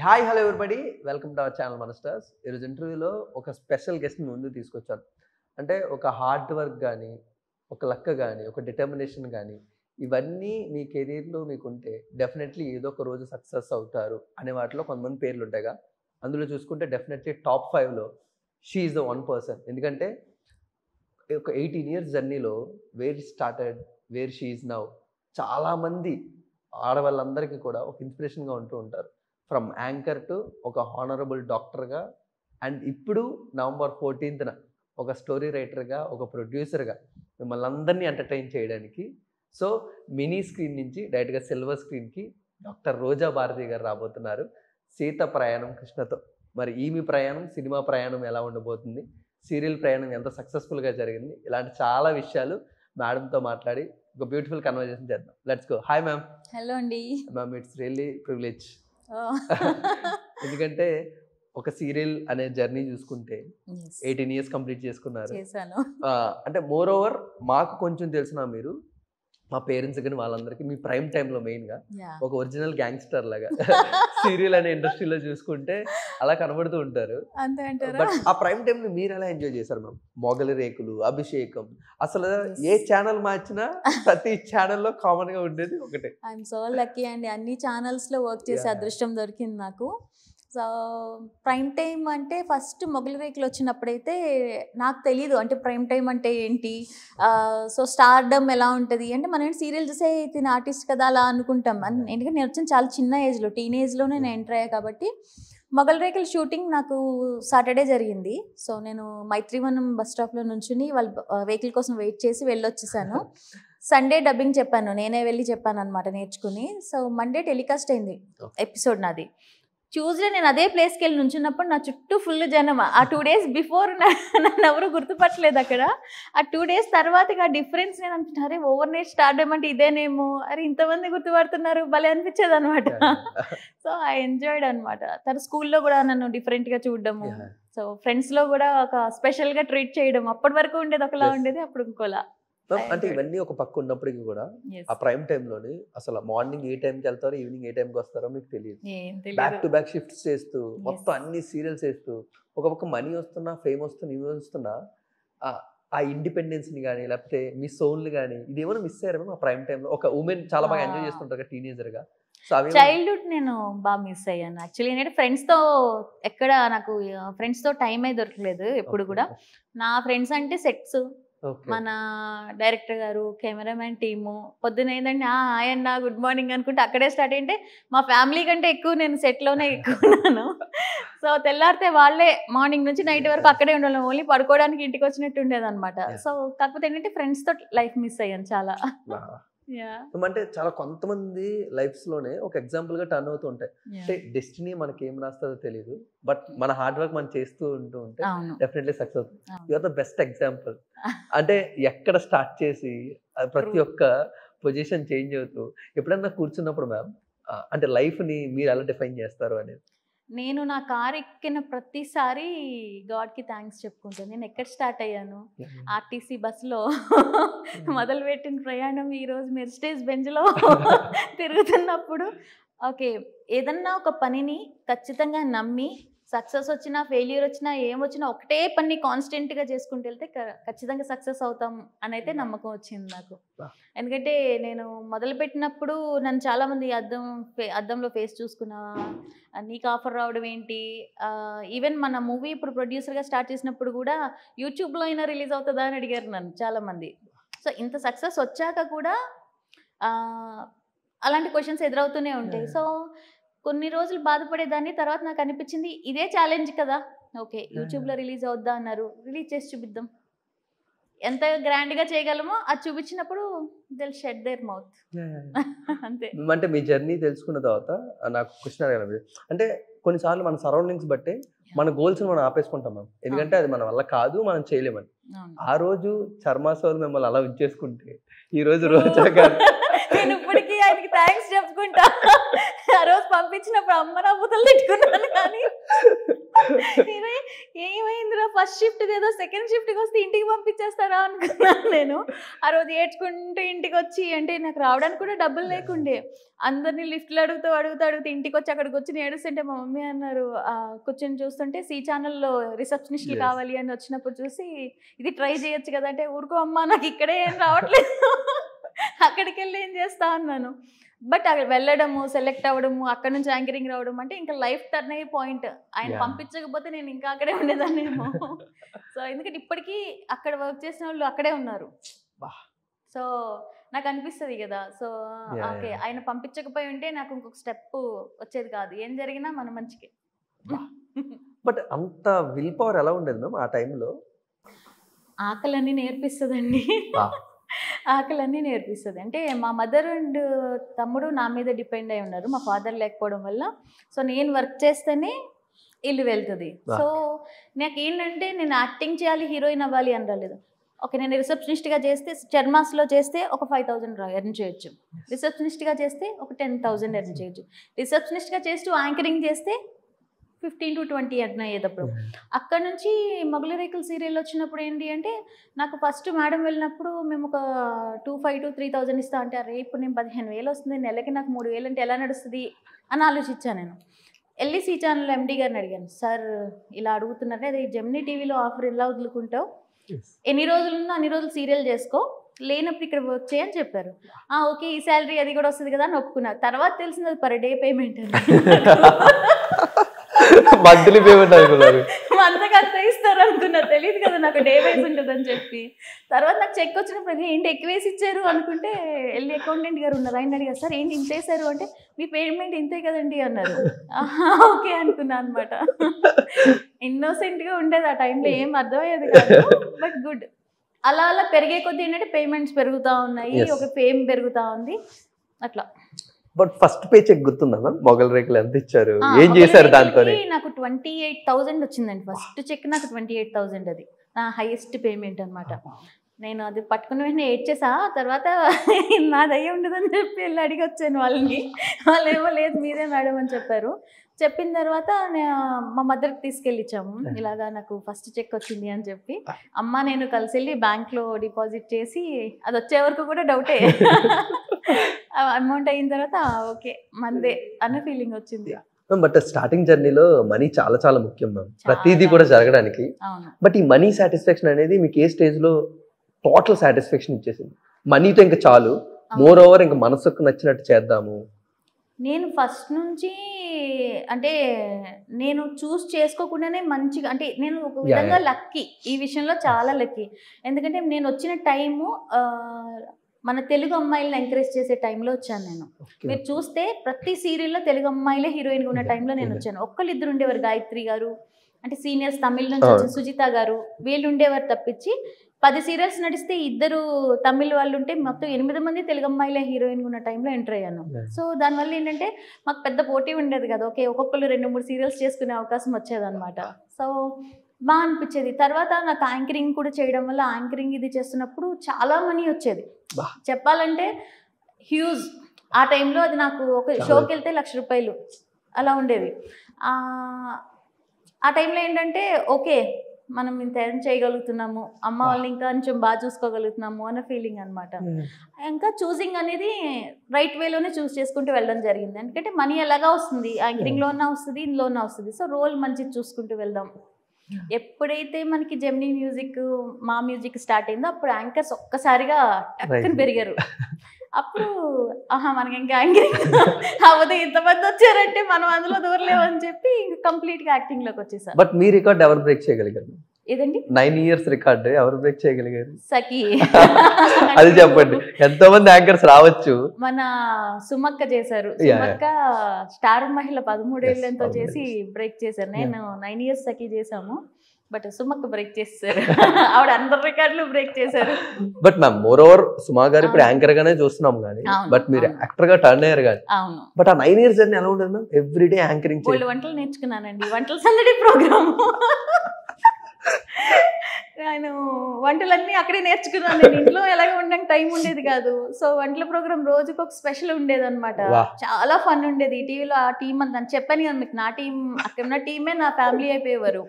Hi hello everybody welcome to our channel మన stars. ఈరోజు ఇంటర్వ్యూలో ఒక స్పెషల్ గెస్ట్ని ముందు తీసుకొచ్చాను. అంటే ఒక హార్డ్ వర్క్ కానీ, ఒక లక్ కానీ, ఒక డిటర్మినేషన్ కానీ, ఇవన్నీ మీ కెరీర్లో మీకుంటే డెఫినెట్లీ ఏదో ఒక రోజు సక్సెస్ అవుతారు అనే వాటిలో కొంతమంది పేర్లు ఉంటాయిగా. అందులో చూసుకుంటే డెఫినెట్లీ టాప్ 5లో she is the one person. ఎందుకంటే ఒక 18 ఇయర్స్ జర్నీలో where started, where she is now, చాలామంది ఆడవాళ్ళందరికీ కూడా ఒక ఇన్స్పిరేషన్గా ఉంటూ ఉంటారు. ఫ్రమ్ యాంకర్ టు ఒక హానరబుల్ డాక్టర్గా, అండ్ ఇప్పుడు November 14th ఒక స్టోరీ రైటర్గా, ఒక ప్రొడ్యూసర్గా మిమ్మల్ని అందరినీ ఎంటర్టైన్ చేయడానికి సో మినీ స్క్రీన్ నుంచి డైరెక్ట్గా సిల్వర్ స్క్రీన్కి డాక్టర్ రోజా భారతి గారు రాబోతున్నారు సీత ప్రయాణం కృష్ణతో. మరి ఈమె ప్రయాణం, సినిమా ప్రయాణం ఎలా ఉండబోతుంది, సీరియల్ ప్రయాణం ఎంత సక్సెస్ఫుల్గా జరిగింది, ఇలాంటి చాలా విషయాలు మేడంతో మాట్లాడి ఒక బ్యూటిఫుల్ కన్వర్జేషన్ చేద్దాం. Let's go. Hi ma'am. Hello అండి. Ma'am, it's really privilege. ఎందుకంటే ఒక సీరియల్ అనే జర్నీ చూసుకుంటే 18 ఇయర్స్ కంప్లీట్ చేసుకున్నారు. అంటే మోర్ ఓవర్ మాకు కొంచెం తెలిసిన మీరు మా పేరెంట్స్ కానీ వాళ్ళందరికీ మీ ప్రైమ్ టైంలో మెయిన్గా ఒక ఒరిజినల్ గ్యాంగ్స్టర్ లాగా సీరియల్ అనే ఇండస్ట్రీలో చూసుకుంటే అలా కనబడుతూ ఉంటారు. బట్ ఆ ప్రైమ్ టైంని మీరు ఎలా ఎంజాయ్ చేశారు మ్యామ్? మొగలి రేకులు, అభిషేకం, అసలు ఏ ఛానల్ మార్చినా ప్రతి ఛానల్లో కామన్గా ఉండేది ఒకటే. ఐఎమ్ సో లక్కీ అండి, అన్ని ఛానల్స్లో వర్క్ చేసే అదృష్టం దొరికింది నాకు. సో ప్రైమ్ టైం అంటే ఫస్ట్ మొగలి రేకులు వచ్చినప్పుడైతే నాకు తెలీదు అంటే ప్రైమ్ టైం అంటే ఏంటి, సో స్టార్డమ్ ఎలా ఉంటుంది అంటే మనం సీరియల్ చూసే తిన ఆర్టిస్ట్ కదా అలా అనుకుంటాం. ఎందుకంటే నేను వచ్చిన చాలా చిన్న ఏజ్లో, టీనేజ్లోనే నేను ఎంటర్ అయ్యా కాబట్టి మొగలి రేకుల షూటింగ్ నాకు సాటర్డే జరిగింది. సో నేను మైత్రివనం బస్ స్టాప్లో నుంచుని వాళ్ళ వెహికల్ కోసం వెయిట్ చేసి వెళ్ళొచ్చేసాను. సండే డబ్బింగ్ చెప్పాను, నేనే వెళ్ళి చెప్పాను అనమాట నేర్చుకుని. సో మండే టెలికాస్ట్ అయింది ఎపిసోడ్ నాది. ట్యూస్డే నేను అదే ప్లేస్కి వెళ్ళి నుంచున్నప్పుడు నా చుట్టూ ఫుల్ జనం. ఆ 2 days బిఫోర్ నన్ను ఎవరు గుర్తుపట్టలేదు అక్కడ. ఆ 2 days తర్వాత ఆ డిఫరెన్స్ నేను అనుకుంటున్నా, అరే ఓవర్ నైట్ స్టార్ట్ అయ్యమంటే ఇదేనేమో, అరే ఇంతమంది గుర్తుపడుతున్నారు భలే అనిపించేది అనమాట. సో ఐ ఎంజాయ్డ్ అనమాట. తను స్కూల్లో కూడా నన్ను డిఫరెంట్గా చూడడము, సో ఫ్రెండ్స్లో కూడా ఒక స్పెషల్గా ట్రీట్ చేయడం. అప్పటి వరకు ఉండేది ఒకలా ఉండేది, అప్పుడు ఇంకోలా. అంటే ఇవన్నీ ఒక పక్క ఉన్నప్పటికీ కూడా ఆ ప్రైమ్ టైంలోని అసలు మార్నింగ్ ఏ టైంకి వెళ్తారో, ఈవినింగ్ ఏ టైంకి వస్తారో మీకు తెలియదు. బ్యాక్ టు బ్యాక్ షిఫ్ట్స్ చేస్తూ మొత్తం అన్ని సీరియల్స్ చేస్తూ ఒక పక్క మనీ వస్తున్నా, ఫేమ్ వస్తున్నా, ఇవి వస్తున్నా ఆ ఇండిపెండెన్స్ని కానీ లేకపోతే మీ సోల్ని కానీ ఇదేమైనా మిస్ అయ్యారు ఆ ప్రైమ్ టైంలో? ఒక ఉమెన్ చాలా బాగా ఎంజాయ్ చేస్తుంటారు టీనేజర్గా. చైల్డ్హుడ్ నేను బాగా మిస్ అయ్యాను యాక్చువల్లీ. ఏంటంటే ఫ్రెండ్స్తో ఎక్కడ నాకు ఫ్రెండ్స్తో టైం అయితే దొరకలేదు ఎప్పుడు కూడా. నా ఫ్రెండ్స్ అంటే సెట్స్, మన డైరెక్టర్ గారు, కెమెరామెన్ టీము, పొద్దున ఏంటంటే ఆయన్న గుడ్ మార్నింగ్ అనుకుంటే అక్కడే స్టార్ట్ అయింటే మా ఫ్యామిలీ కంటే ఎక్కువ నేను సెట్లోనే ఎక్కువ ఉన్నాను. సో తెల్లారితే వాళ్ళే మార్నింగ్ నుంచి నైట్ వరకు అక్కడే ఉండాలి, ఓన్లీ పడుకోవడానికి ఇంటికి వచ్చినట్టు ఉండేది అనమాట. సో కాకపోతే ఏంటంటే ఫ్రెండ్స్తో లైఫ్ మిస్ అయ్యాను చాలా. అంటే చాలా కొంతమంది లైఫ్స్ లోనే ఒక ఎగ్జాంపుల్ గా టర్న్ అవుతూ ఉంటాయి. అంటే డెస్టినీ మనకి ఏం రాస్తుందో తెలియదు, బట్ మన హార్డ్ వర్క్ మనం చేస్తూ ఉంటే డెఫినెట్లీ సక్సెస్ అవుతుంది. You are the best example. అంటే ఎక్కడ స్టార్ట్ చేసి ప్రతి ఒక్క పొజిషన్ చేంజ్ అవుతూ ఎప్పుడన్నా కూర్చున్నప్పుడు మ్యామ్ అంటే లైఫ్ ని మీరు ఎలా డిఫైన్ చేస్తారు అనేది? నేను నా కార్ ఎక్కిన ప్రతిసారి గాడ్కి థ్యాంక్స్ చెప్పుకుంటాను. నేను ఎక్కడ స్టార్ట్ అయ్యాను, ఆర్టీసీ బస్సులో మొదలుపెట్టిన ప్రయాణం ఈరోజు మెర్సిడీస్ బెంజ్లో తిరుగుతున్నప్పుడు ఓకే ఏదన్నా ఒక పనిని ఖచ్చితంగా నమ్మి సక్సెస్ వచ్చినా ఫెయిల్యూర్ వచ్చినా ఏమొచ్చినా ఒకటే పని కాన్స్టెంట్గా చేసుకుంటూ వెళ్తే ఖచ్చితంగా సక్సెస్ అవుతాం అని అయితే నమ్మకం వచ్చింది నాకు. ఎందుకంటే నేను మొదలుపెట్టినప్పుడు నన్ను చాలామంది అద్దంలో ఫేస్ చూసుకున్నా, నీకు ఆఫర్ రావడం ఏంటి, ఈవెన్ మన మూవీ ఇప్పుడు ప్రొడ్యూసర్గా స్టార్ట్ చేసినప్పుడు కూడా యూట్యూబ్లో అయినా రిలీజ్ అవుతుందా అని అడిగారు నన్ను చాలామంది. సో ఇంత సక్సెస్ వచ్చాక కూడా అలాంటి క్వశ్చన్స్ ఎదురవుతూనే ఉంటాయి. సో కొన్ని రోజులు బాధపడేదాన్ని, తర్వాత నాకు అనిపించింది ఇదే ఛాలెంజ్ కదా, ఓకే యూట్యూబ్లో రిలీజ్ అవుద్దా అన్నారు, రిలీజ్ చేసి చూపిద్దాం, ఎంత గ్రాండ్గా చేయగలమో అది చూపించినప్పుడు దిల్ షట్ దేర్ మౌత్ అంతే. అంటే మీ జర్నీ తెలుసుకున్న తర్వాత నాకు క్వశ్చన్ అడగాలి. అంటే కొన్నిసార్లు మన సరౌండింగ్స్ బట్టి మన గోల్స్ మనం ఆపేసుకుంటాం మ్యామ్, ఎందుకంటే అది మన వల్ల కాదు, మనం చేయలేమని. ఆ రోజు చర్మాసోలు మిమ్మల్ని అలా ఉంచేసుకుంటే ఈ రోజు రోజా గారు నేను ఇప్పటికీ ఆయనకి థ్యాంక్స్ చెప్పుకుంటా. ఆ రోజు పంపించినప్పుడు అమ్మ నా బుద్ధలు తిట్టుకున్నాను, కానీ ఏమైందిరా ఫస్ట్ షిఫ్ట్ ఏదో సెకండ్ షిఫ్ట్కి వస్తే ఇంటికి పంపించేస్తారా అనుకున్నాను నేను. ఆ రోజు ఏడ్చుకుంటూ ఇంటికి వచ్చి, అంటే నాకు రావడానికి కూడా డబ్బులు లేకుండే, అందరినీ లిఫ్ట్లు అడుగుతూ ఇంటికి వచ్చి అక్కడికి వచ్చి ఏడుస్తుంటే మా మమ్మీ అన్నారు, కూర్చొని చూస్తుంటే సి ఛానల్లో రిసెప్షనిస్ట్లు కావాలి అని వచ్చినప్పుడు చూసి ఇది ట్రై చేయొచ్చు కదా అంటే, ఊరుకో అమ్మా నాకు ఇక్కడే ఏం రావట్లేదు అక్కడికి వెళ్ళి ఏం చేస్తా అన్నాను. బట్ అక్కడ వెళ్ళడము, సెలెక్ట్ అవ్వడము, అక్కడ నుంచి యాంకరింగ్ రావడం అంటే ఇంకా లైఫ్ టర్న్ అయ్యే పాయింట్. ఆయన పంపించకపోతే నేను ఇంకా అక్కడే ఉండేదాన్నేమో. సో ఎందుకంటే ఇప్పటికీ అక్కడ వర్క్ చేసిన వాళ్ళు అక్కడే ఉన్నారు. సో నాకు అనిపిస్తుంది కదా, సో ఓకే ఆయన పంపించకపోయి ఉంటే నాకు ఇంకొక స్టెప్ వచ్చేది కాదు, ఏం జరిగినా మన మంచికి. బట్ అంత విల్ పవర్ ఎలా ఉండేది మ్యామ్ ఆ టైంలో? ఆకలన్నీ నేర్పిస్తుందండి, ఆకలన్నీ నేర్పిస్తుంది. అంటే మా మదర్ అండ్ తమ్ముడు నా మీద డిపెండ్ అయి ఉన్నారు, మా ఫాదర్ లేకపోవడం వల్ల. సో నేను వర్క్ చేస్తేనే ఇల్లు వెళ్తుంది. సో నాకు ఏంటంటే నేను యాక్టింగ్ చేయాలి, హీరోయిన్ అవ్వాలి అని రాలేదు. ఓకే నేను రిసెప్షనిస్ట్గా చేస్తే, చర్మాస్లో చేస్తే ఒక 5,000 ఎర్న్ చేయొచ్చు, రిసెప్షనిస్ట్గా చేస్తే ఒక 10,000 ఎర్న్ చేయొచ్చు, రిసెప్షనిస్ట్గా చేస్తూ యాంకరింగ్ చేస్తే 15 to 20 ఎర్న్ అయ్యేటప్పుడు. అక్కడ నుంచి మొగలి రేకుల సీరియల్ వచ్చినప్పుడు ఏంటి అంటే, నాకు ఫస్ట్ మేడం వెళ్ళినప్పుడు మేము ఒక 2,500 to 3,000 ఇస్తా అంటే, అరే ఇప్పుడు నేను 15,000 వస్తుంది, నెలకి నాకు 3,000 అంటే ఎలా నడుస్తుంది అని ఆలోచించాను నేను. వెళ్ళి సి ఛానల్ ఎండి గారిని అడిగాను, సార్ ఇలా అడుగుతున్నారే, అది జెమినీ టీవీలో ఆఫర్ ఎలా వదులుకుంటావు, ఎన్ని రోజులు ఉందో అన్ని రోజులు సీరియల్ చేసుకో, లేనప్పుడు ఇక్కడ వర్క్ చేయని చెప్పారు. ఓకే ఈ శాలరీ అది కూడా వస్తుంది కదా అని ఒప్పుకున్నా. తర్వాత తెలిసింది అది పర్ డే పేమెంట్ అని. మంత్లీ పేమెంట్ అనుకున్నారు, అంతకంత ఇస్తారు అనుకున్నా, తెలియదు కదా నాకు డే వైజ్ ఉంటుంది అని చెప్పి. తర్వాత నాకు చెక్ వచ్చినప్పుడు ఏంటి ఎక్కువ వేసి ఇచ్చారు అనుకుంటే, వెళ్ళి అకౌంటెంట్ గారు ఉన్నారు, ఆయన అడిగారు, సార్ ఏంటి ఇంత వేసారు అంటే, మీ పేమెంట్ ఇంతే కదండి అన్నారు. ఓకే అనుకున్నా అనమాట. ఇన్నోసెంట్గా ఉండేది ఆ టైంలో, ఏం అర్థమయ్యేది కాదు, బట్ గుడ్. అలా అలా పెరిగే కొద్దీ ఏంటంటే పేమెంట్స్ పెరుగుతూ ఉన్నాయి, ఒక ఫేమ్ పెరుగుతూ ఉంది అట్లా. బట్ ఫస్ట్ పే చెక్ గుర్తుందా మ్యామ్? మొగలి రేకులు ఎంత ఇచ్చారు, ఏం చేశారు దాంతో? నాకు 28,000 వచ్చిందండి ఫస్ట్ చెక్, నాకు 28,000 అది నా హైయెస్ట్ పేమెంట్ అనమాట. నేను అది పట్టుకుని వెంటనే ఏడ్చేసా. తర్వాత నాది అయ్యి ఉండదని చెప్పి వెళ్ళి అడిగి వచ్చాను వాళ్ళని. వాళ్ళు ఏమో లేదు మీదే మేడం అని చెప్పారు. చెప్పిన తర్వాత మా మదర్కి తీసుకెళ్ళి ఇచ్చాము, ఇలాగా నాకు ఫస్ట్ చెక్ వచ్చింది అని చెప్పి. అమ్మ నేను కలిసి వెళ్ళి బ్యాంక్లో డిపాజిట్ చేసి, అది వచ్చే వరకు కూడా డౌటే, అమౌంట్ అయిన తర్వాత ఓకే మందే అన్న ఫీలింగ్ వచ్చింది. బట్ స్టార్టింగ్ జర్నీలో మనీ చాలా చాలా ముఖ్యం మ్యామ్, ప్రతిదీ కూడా జరగడానికి. బట్ ఈ మనీ సాటిస్ఫాక్షన్ అనేది మీకు ఏ స్టేజ్లో టోటల్ సాటిస్ఫాక్షన్ ఇచ్చేసింది? మనీతో ఇంకా చాలు, మోర్ ఓవర్ ఇంకా మనసుకు నచ్చినట్టు చేద్దాము. నేను ఫస్ట్ నుంచి అంటే నేను చూస్ చేసుకోకుండానే మంచిగా, అంటే నేను ఒక విధంగా లక్కీ, ఈ విషయంలో చాలా లక్కీ. ఎందుకంటే నేను వచ్చిన టైము మన తెలుగు అమ్మాయిలను ఎంకరేజ్ చేసే టైంలో వచ్చాను నేను. మీరు చూస్తే ప్రతి సీరియల్లో తెలుగు అమ్మాయిలే హీరోయిన్గా ఉన్న టైంలో నేను వచ్చాను. ఒక్కళ్ళిద్దరు ఉండేవారు, గాయత్రి గారు అంటే సీనియర్స్ తమిళ నుంచి వచ్చిన సుజిత గారు, వీళ్ళు ఉండేవారు తప్పించి 10 సీరియల్స్ నడిస్తే 2 తమిళ్ వాళ్ళు ఉంటే మొత్తం 8 మంది తెలుగు అమ్మాయిలే హీరోయిన్ ఉన్న టైంలో ఎంటర్ అయ్యాను. సో దానివల్ల ఏంటంటే మాకు పెద్ద పోటీ ఉండేది కదా, ఓకే ఒక్కొక్కరు 2-3 సీరియల్స్ చేసుకునే అవకాశం వచ్చేదన్నమాట. సో బాగా అనిపించేది. తర్వాత నాకు యాంకరింగ్ కూడా చేయడం వల్ల, యాంకరింగ్ ఇది చేస్తున్నప్పుడు చాలా మనీ వచ్చేది చెప్పాలంటే, హ్యూజ్. ఆ టైంలో అది నాకు ఒక షోకి వెళ్తే 1,00,000 రూపాయలు అలా ఉండేది. ఆ టైంలో ఏంటంటే ఓకే మనం ఇంత ఎర్న్ చేయగలుగుతున్నాము, అమ్మ వాళ్ళని ఇంకా కొంచెం బాగా చూసుకోగలుగుతున్నాము అన్న ఫీలింగ్ అనమాట. ఇంకా చూసింగ్ అనేది రైట్ వేలోనే చూస్ చేసుకుంటూ వెళ్ళడం జరిగింది. ఎందుకంటే మనీ ఎలాగా వస్తుంది, యాంకరింగ్లోనా వస్తుంది, ఇందులోనా వస్తుంది. సో రోల్ మంచిగా చూసుకుంటూ వెళ్దాం. ఎప్పుడైతే మనకి జెమినీ మ్యూజిక్, మా మ్యూజిక్ స్టార్ట్ అయిందో అప్పుడు యాంకర్స్ ఒక్కసారిగా టక్కని పెరిగారు. అప్పుడు మనకి ఇంకా యాంకరింగ్ అవ్వదు, ఇంతమంది వచ్చారంటే మనం అందులో దూరలేమని చెప్పి ఇంకా కంప్లీట్గా యాక్టింగ్లోకి వచ్చేసారు. బట్ మీ రికార్డ్ ఎవరు బ్రేక్ చేయగలిగారు? ఏదండి? 9 years రికార్డు ఎవరు బ్రేక్ చేయగలిగారు? సఖి. అది చెప్పండి, ఎంతో మంది యాంకర్స్ రావచ్చు. మన సుమక్క చేశారు. సుమక్క స్టార్ మహిళ 13 ఏళ్ళతో చేసి బ్రేక్ చేశారు. నేను 9 years సఖి చేసాము, బట్ సుమక్క బ్రేక్ చేశారు. ఆవిడ అందరి రికార్డులు బ్రేక్ చేశారు. బట్ మ్యామ్ మోర్ ఓవర్ సుమా గారు ఇప్పుడు యాంకర్ గానే చూస్తున్నాం కానీ, బట్ మీరు యాక్టర్ గా టర్న్ అయ్యారు కానీ. అవును. బట్ ఆ 9 years జర్నీ ఎలా ఉంటుంది మ్యామ్? Everyday anchoring. వంటలు నేర్చుకున్నానండి, వంటల సందడి ప్రోగ్రామ్. నేను వంటలన్నీ అక్కడే నేర్చుకున్నాను. నేను ఇంట్లో ఎలాగ ఉండడానికి టైం ఉండేది కాదు. సో వంటల ప్రోగ్రామ్ రోజుకి ఒక స్పెషల్ ఉండేది అనమాట. చాలా ఫన్ ఉండేది. టీవీలో ఆ టీం అంతా చెప్పాను కదా మీకు, నా టీం అక్కడ ఉన్న టీమే నా ఫ్యామిలీ అయిపోయేవారు.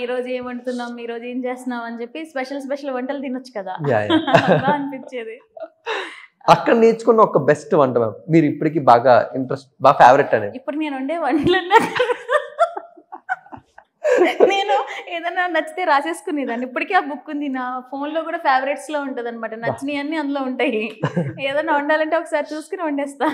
ఈ రోజు ఏం వండుతున్నాం, ఈ రోజు ఏం చేస్తున్నాం అని చెప్పి స్పెషల్ వంటలు తినొచ్చు కదా అలా అనిపించేది. అక్కడ నేర్చుకున్న ఒక బెస్ట్ వంట మ్యామ్ మీరు ఇప్పటికి బాగా ఇంట్రెస్ట్, బాగా ఫేవరెట్ అనేది? ఇప్పుడు నేను వండే వంటలన్నా నేను ఏదైనా నచ్చితే రాసేసుకునేదాన్ని. ఇప్పటికీ ఆ బుక్ ఉంది నా ఫోన్లో కూడా, ఫేవరెట్స్ లో ఉంటుంది అనమాట. నచ్చినవి అన్ని అందులో ఉంటాయి. ఏదైనా వండాలంటే ఒకసారి చూసుకుని వండేస్తా.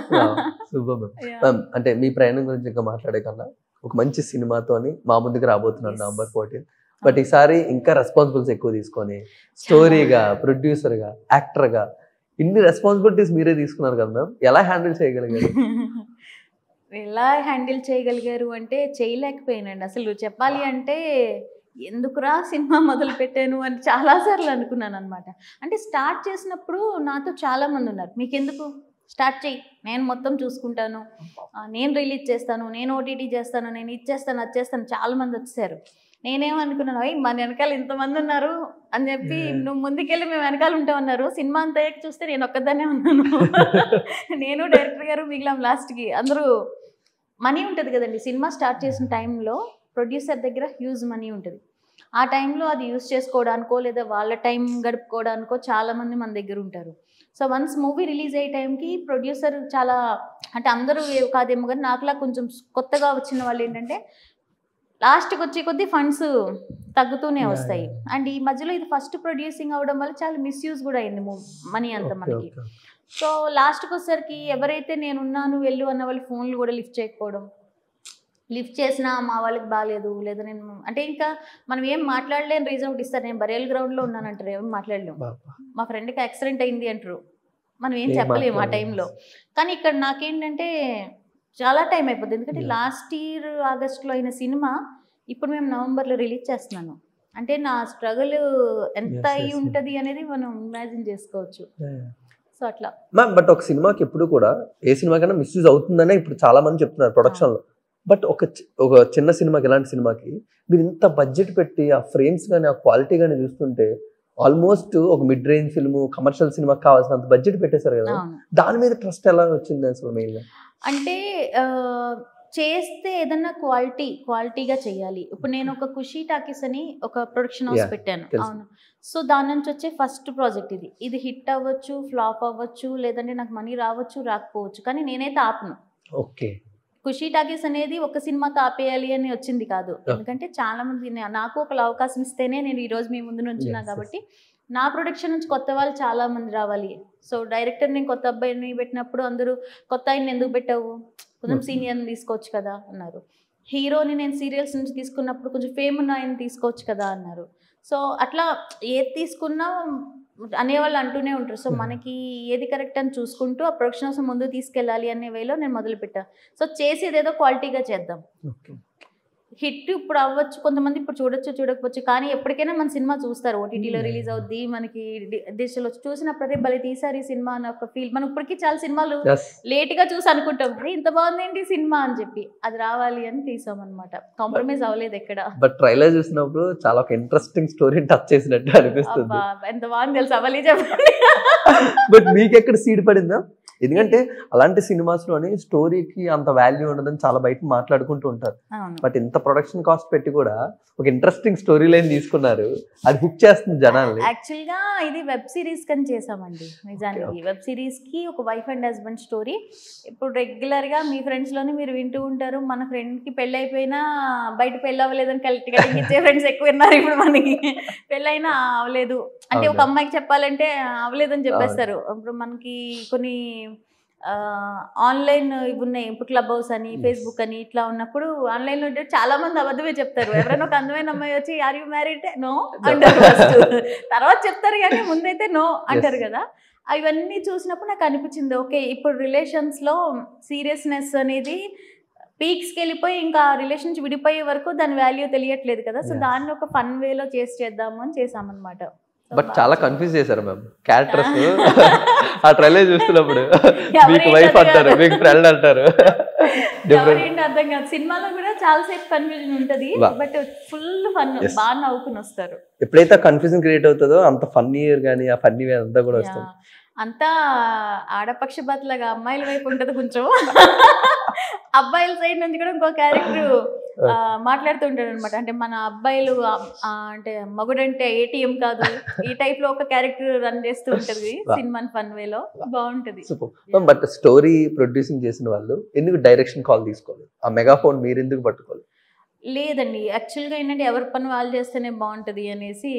అంటే మీ ప్రయాణం గురించి ఇంకా మాట్లాడే కన్నా ఒక మంచి సినిమాతోని మా ముందుకు రాబోతున్నాను November 14. బట్ ఈసారి ఇంకా రెస్పాన్సిబిలిటీస్ ఎక్కువ తీసుకొని స్టోరీగా, ప్రొడ్యూసర్గా, యాక్టర్గా ఇన్ని రెస్పాన్సిబిలిటీస్ మీరే తీసుకున్నారు కదా మ్యామ్, ఎలా హ్యాండిల్ చేయగలిగారు? ఎలా హ్యాండిల్ చేయగలిగారు అంటే చేయలేకపోయానండి. అసలు చెప్పాలి అంటే ఎందుకురా సినిమా మొదలు పెట్టాను అని చాలాసార్లు అనుకున్నాను అనమాట. అంటే స్టార్ట్ చేసినప్పుడు నాతో చాలామంది ఉన్నారు, మీకెందుకు స్టార్ట్ చేయి, నేను మొత్తం చూసుకుంటాను, నేను రిలీజ్ చేస్తాను, నేను ఓటీటీ చేస్తాను, నేను ఇచ్చేస్తాను, అది చేస్తాను, చాలామంది వచ్చారు. నేనేమనుకున్నాను, అయ్యి మన వెనకాల ఇంతమంది ఉన్నారు అని చెప్పి, నువ్వు ముందుకెళ్ళి మేము వెనకాల ఉంటామన్నారు. సినిమా అంతా చూస్తే నేను ఒక్కదాన్నే ఉన్నాను. నేను డైరెక్టర్ గారు మిగిలాం లాస్ట్కి. అందరూ మనీ ఉంటుంది కదండి, సినిమా స్టార్ట్ చేసిన టైంలో ప్రొడ్యూసర్ దగ్గర హ్యూజ్ మనీ ఉంటుంది. ఆ టైంలో అది యూజ్ చేసుకోవడానికో లేదా వాళ్ళ టైం గడుపుకోవడానికో చాలామంది మన దగ్గర ఉంటారు. సో వన్స్ మూవీ రిలీజ్ అయ్యే టైంకి ప్రొడ్యూసర్ చాలా, అంటే అందరూ కాదేమో కానీ నాకులా కొంచెం కొత్తగా వచ్చిన వాళ్ళు ఏంటంటే లాస్ట్కి వచ్చే కొద్దీ ఫండ్స్ తగ్గుతూనే వస్తాయి. అండ్ ఈ మధ్యలో ఇది ఫస్ట్ ప్రొడ్యూసింగ్ అవ్వడం వల్ల చాలా మిస్యూజ్ కూడా అయింది మనీ అంతా మనకి. సో లాస్ట్కి వచ్చేసరికి ఎవరైతే నేనున్నాను వెళ్ళు అన్న వాళ్ళు ఫోన్లు కూడా లిఫ్ట్ చేయకపోవడం, లిఫ్ట్ చేసినా మా వాళ్ళకి బాగాలేదు లేదా నేను అంటే ఇంకా మనం ఏం మాట్లాడలేని రీజన్ ఒకటి ఇస్తారు. నేను బరియల్ గ్రౌండ్లో ఉన్నానంటారు, ఏం మాట్లాడలేము. మా ఫ్రెండ్కి యాక్సిడెంట్ అయింది అంటారు, మనం ఏం చెప్పలేము ఆ టైంలో. కానీ ఇక్కడ నాకేంటంటే చాలా టైం అయిపోద్ది. ఎందుకంటే లాస్ట్ ఇయర్ ఆగస్ట్లో అయిన సినిమా ఇప్పుడు మేము నవంబర్లో రిలీజ్ చేస్తున్నాను. అంటే నా స్ట్రగుల్ ఎంత అయి ఉంటుంది అనేది మనం ఇమాజిన్ చేసుకోవచ్చు. సో అట్లా మ్యామ్. బట్ ఒక సినిమాకి ఎప్పుడు కూడా ఏ సినిమా కన్నా మిస్యూజ్ అవుతుందనే ఇప్పుడు చాలా మంది చెప్తున్నారు ప్రొడక్షన్లో. బట్ ఒక చిన్న సినిమాకి, ఎలాంటి సినిమాకి మీరు ఇంత బడ్జెట్ పెట్టి ఆ ఫ్రేమ్స్ కానీ ఆ క్వాలిటీ కానీ చూస్తుంటే ఆల్మోస్ట్ ఒక మిడ్ రేంజ్ ఫిల్మ్, కమర్షియల్ సినిమాకి కావాల్సినంత బడ్జెట్ పెట్టేశారు కదా, దాని మీద ట్రస్ట్ ఎలా వచ్చింది అసలు మెయిన్గా? అంటే చేస్తే ఏదన్నా క్వాలిటీగా చేయాలి. ఇప్పుడు నేను ఒక ఖుషీ టాకీస్ అని ఒక ప్రొడక్షన్ హౌస్ పెట్టాను. అవును. సో దాని నుంచి వచ్చే ఫస్ట్ ప్రాజెక్ట్ ఇది హిట్ అవ్వచ్చు, ఫ్లాప్ అవ్వచ్చు, లేదంటే నాకు మనీ రావచ్చు, రాకపోవచ్చు, కానీ నేనైతే ఆపను. ఓకే. ఖుషీ టాకీస్ అనేది ఒక సినిమాతో ఆపేయాలి అని వచ్చింది కాదు. ఎందుకంటే చాలా మంది నాకు ఒక అవకాశం ఇస్తేనే నేను ఈరోజు మీ ముందు నుంచున్నా కాబట్టి నా ప్రొడక్షన్ నుంచి కొత్త వాళ్ళు చాలా మంది రావాలి. సో డైరెక్టర్ నేను కొత్త అబ్బాయిని పెట్టినప్పుడు అందరూ కొత్త ఆయన్ని ఎందుకు పెట్టావు, కొంచెం సీనియర్ని తీసుకోవచ్చు కదా అన్నారు. హీరోని నేను సీరియల్స్ నుంచి తీసుకున్నప్పుడు కొంచెం ఫేమ్ ఉన్న ఆయన తీసుకోవచ్చు కదా అన్నారు. సో అట్లా ఏది తీసుకున్నా అనేవాళ్ళు అంటూనే ఉంటారు. సో మనకి ఏది కరెక్ట్ అని చూసుకుంటూ ఆ ప్రొడక్షన్ హౌస్ ముందు తీసుకెళ్ళాలి అనే వేలో నేను మొదలుపెట్టాను. సో చేసేది ఏదో క్వాలిటీగా చేద్దాం. హిట్ ఇప్పుడు అవ్వచ్చు, కొంతమంది ఇప్పుడు చూడొచ్చు, చూడకపోవచ్చు, కానీ ఎప్పటికైనా మన సినిమా చూస్తారు. ఓటీటీలో రిలీజ్ అవుద్ది, మనకి డిజిటల్ వచ్చి చూసినప్పుడే భలే తీసారు ఈ సినిమా అన్న ఒక ఫీల్. మనం ఇప్పటికీ చాలా సినిమాలు లేట్గా చూసి అనుకుంటాం ఇంత బాగుంది ఏంటి సినిమా అని చెప్పి, అది రావాలి అని తీసాం అనమాట. కాంప్రమైజ్ అవ్వలేదు ఎక్కడ. బట్ ట్రైలర్ చూసినప్పుడు చాలా ఒక ఇంట్రెస్టింగ్ స్టోరీ టచ్ చేసినట్టు అనిపిస్తుంది. ఎంత బాగుంది తెలుసు, అవలీ చెప్పండి. బట్ మీకు ఎక్కడ సీడ్ పడిందా? ఎందుకంటే అలాంటి సినిమాస్లోని స్టోరీకి అంత వాల్యూ ఉండదని చాలా బయట మాట్లాడుకుంటూ ఉంటారు. బట్ ఇంత ప్రొడక్షన్ కాస్ట్ పెట్టి కూడా ఒక ఇంట్రెస్టింగ్ స్టోరీ లైన్ తీసుకున్నారు, అది హుక్ చేస్తుంది జనాల్ని. యాక్చువల్గా ఇది వెబ్ సిరీస్ కని చేసామండి. నిజానికి వెబ్ సిరీస్కి ఒక వైఫ్ అండ్ హస్బెండ్ స్టోరీ. ఇప్పుడు రెగ్యులర్గా మీ ఫ్రెండ్స్లోనే మీరు వింటూ ఉంటారు, మన ఫ్రెండ్కి పెళ్ళి అయిపోయినా బయట పెళ్ళి అవ్వలేదని కటింగ్ ఇచ్చే ఫ్రెండ్స్ ఎక్కువ ఉన్నారు ఇప్పుడు మనకి. పెళ్ళైనా అవ్వలేదు అంటే ఒక అమ్మాయికి చెప్పాలంటే అవ్వలేదని చెప్పేస్తారు. ఇప్పుడు మనకి కొన్ని ఆన్లైన్ ఇవి ఉన్నాయి, ఇప్పుడు క్లబ్ హౌస్ అని, ఫేస్బుక్ అని ఇట్లా ఉన్నప్పుడు ఆన్లైన్లో ఉంటే చాలా మంది అబద్ధమే చెప్తారు. ఎవరైనా ఒక అందమైన అమ్మాయి వచ్చి ఆర్ యూ మ్యారీడ్, నో అంటారు ఫస్ట్, తర్వాత చెప్తారు కానీ ముందైతే నో అంటారు కదా. అవన్నీ చూసినప్పుడు నాకు అనిపించింది, ఓకే ఇప్పుడు రిలేషన్స్లో సీరియస్నెస్ అనేది పీక్స్కి వెళ్ళిపోయి ఇంకా రిలేషన్స్ విడిపోయే వరకు దాని వాల్యూ తెలియట్లేదు కదా. సో దాన్ని ఒక ఫన్ వేలో చేద్దాము అని చేసామన్నమాట. బట్ చాలా కన్ఫ్యూజ్ చేశారు మ్యామ్ క్యారెక్టర్స్ ఆ ట్రైలర్ చూస్తున్నప్పుడు మీకు వైఫ్ అంటారు, మీకు ఫ్రెండ్ అంటారు. ఎవరేంటి అర్థం కాదు. సినిమాలో కూడా చాలా సేపు కన్ఫ్యూజన్ ఉంటది, బట్ ఫుల్ ఫన్, బాగా నవ్వుకుని వస్తారు. ఎప్పుడైతే కన్ఫ్యూజన్ క్రియేట్ అవుతుందో అంత ఫన్నీ కానీ ఆ ఫన్నీ అంతా కూడా వస్తుంది. అంతా ఆడపక్షపాతలాగా అమ్మాయిల వైపు ఉంటది కొంచెం, అబ్బాయిల సైడ్ నుంచి కూడా ఇంకో క్యారెక్టర్ మాట్లాడుతుంటాడు అనమాట. అంటే మన అబ్బాయిలు అంటే మగుడంటే ఏటీఎం కాదు, ఈ టైప్ లో ఒక క్యారెక్టర్ రన్ చేస్తూ ఉంటది సినిమా ఫన్ వేలో, బాగుంటది. బట్ స్టోరీ ప్రొడ్యూసింగ్ చేసిన వాళ్ళు ఎందుకు డైరెక్షన్ కాల్ తీసుకోవాలి? ఆ మెగాఫోన్ మీరు ఎందుకు పట్టుకోవాలి? లేదండి, యాక్చువల్గా ఏంటంటే ఎవరి పని వాళ్ళు చేస్తేనే బాగుంటుంది అనేసి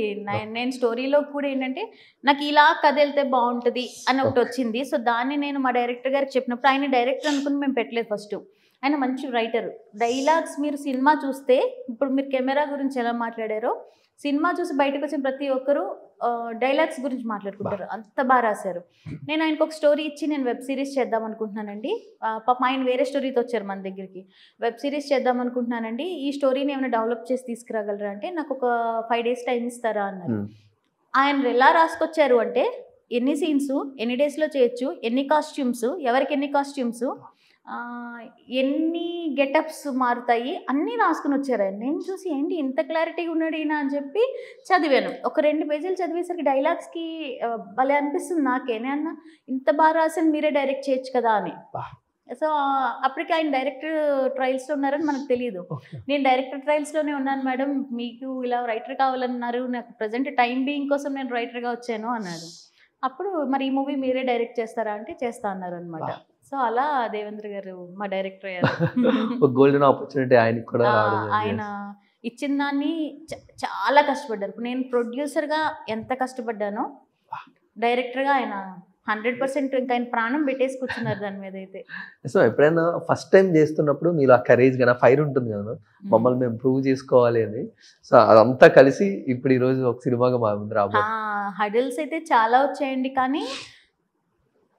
నేను స్టోరీలో కూడా ఏంటంటే నాకు ఇలా కథ వెళ్తే బాగుంటుంది అని ఒకటి వచ్చింది. సో దాన్ని నేను మా డైరెక్టర్ గారికి చెప్పినప్పుడు, ఆయన డైరెక్టర్ అనుకుని మేము పెట్టలేదు ఫస్ట్, ఆయన మంచి రైటర్. డైలాగ్స్ మీరు సినిమా చూస్తే, ఇప్పుడు మీరు కెమెరా గురించి ఎలా మాట్లాడారో, సినిమా చూసి బయటకు వచ్చిన ప్రతి ఒక్కరు డైలాగ్స్ గురించి మాట్లాడుకుంటారు, అంత బాగా రాశారు. నేను ఆయనకు ఒక స్టోరీ ఇచ్చి నేను వెబ్ సిరీస్ చేద్దాం అనుకుంటున్నానండి. పాప ఆయన వేరే స్టోరీతో వచ్చారు మన దగ్గరికి, వెబ్ సిరీస్ చేద్దాం అనుకుంటున్నానండి, ఈ స్టోరీని ఏమైనా డెవలప్ చేసి తీసుకురాగలరా అంటే నాకు ఒక 5 days టైం ఇస్తారా అన్నారు. ఆయన ఎలా రాసుకొచ్చారు అంటే ఎన్ని సీన్స్ ఎన్ని డేస్లో చేయొచ్చు, ఎన్ని కాస్ట్యూమ్స్, ఎవరికి ఎన్ని కాస్ట్యూమ్స్, ఎన్ని గెటప్స్ మారుతాయి అన్నీ రాసుకుని వచ్చారు ఆయన. నేను చూసి ఏంటి ఇంత క్లారిటీగా ఉన్నాడు ఈయన అని చెప్పి చదివాను. ఒక 2 పేజీలు చదివేసరికి డైలాగ్స్కి భలే అనిపిస్తుంది నాకేనే అన్న, ఇంత బాగా రాసిన మీరే డైరెక్ట్ చేయొచ్చు కదా అని. సో అప్పటికి ఆయన డైరెక్టర్ ట్రయల్స్లో ఉన్నారని మనకు తెలియదు. నేను డైరెక్టర్ ట్రయల్స్లోనే ఉన్నాను మేడం, మీకు ఇలా రైటర్ కావాలన్నారు, నాకు ప్రజెంట్ టైం బీయింగ్ కోసం నేను రైటర్గా వచ్చాను అన్నాడు. అప్పుడు మరి ఈ మూవీ మీరే డైరెక్ట్ చేస్తారా అంటే చేస్తా అన్నారు అనమాట. సో అలా దేవేంద్ర గారు మా డైరెక్టర్ అయ్యారు. గోల్డెన్ ఆపర్చునిటీ ఆయనకి కూడా ఆయన ఇచ్చిన దాన్ని చాలా కష్టపడ్డారు. నేను ప్రొడ్యూసర్గా ఎంత కష్టపడ్డానో, డైరెక్టర్గా ఆయన 100% ఇంకా ఆయన ప్రాణం పెట్టేసి కూర్చున్నారు దాని మీద అయితే. సో ఎప్పుడైనా ఫస్ట్ టైం చేస్తున్నప్పుడు మీరు ఆ కరేజ్ కానీ ఫైర్ ఉంటుంది కదా, మమ్మల్ని మేము ప్రూవ్ చేసుకోవాలి అని, సో అదంతా కలిసి ఇప్పుడు ఈరోజు ఒక సినిమాగా మా ముందు రాబోతుంది. హడిల్స్ అయితే చాలా వచ్చాయండి, కానీ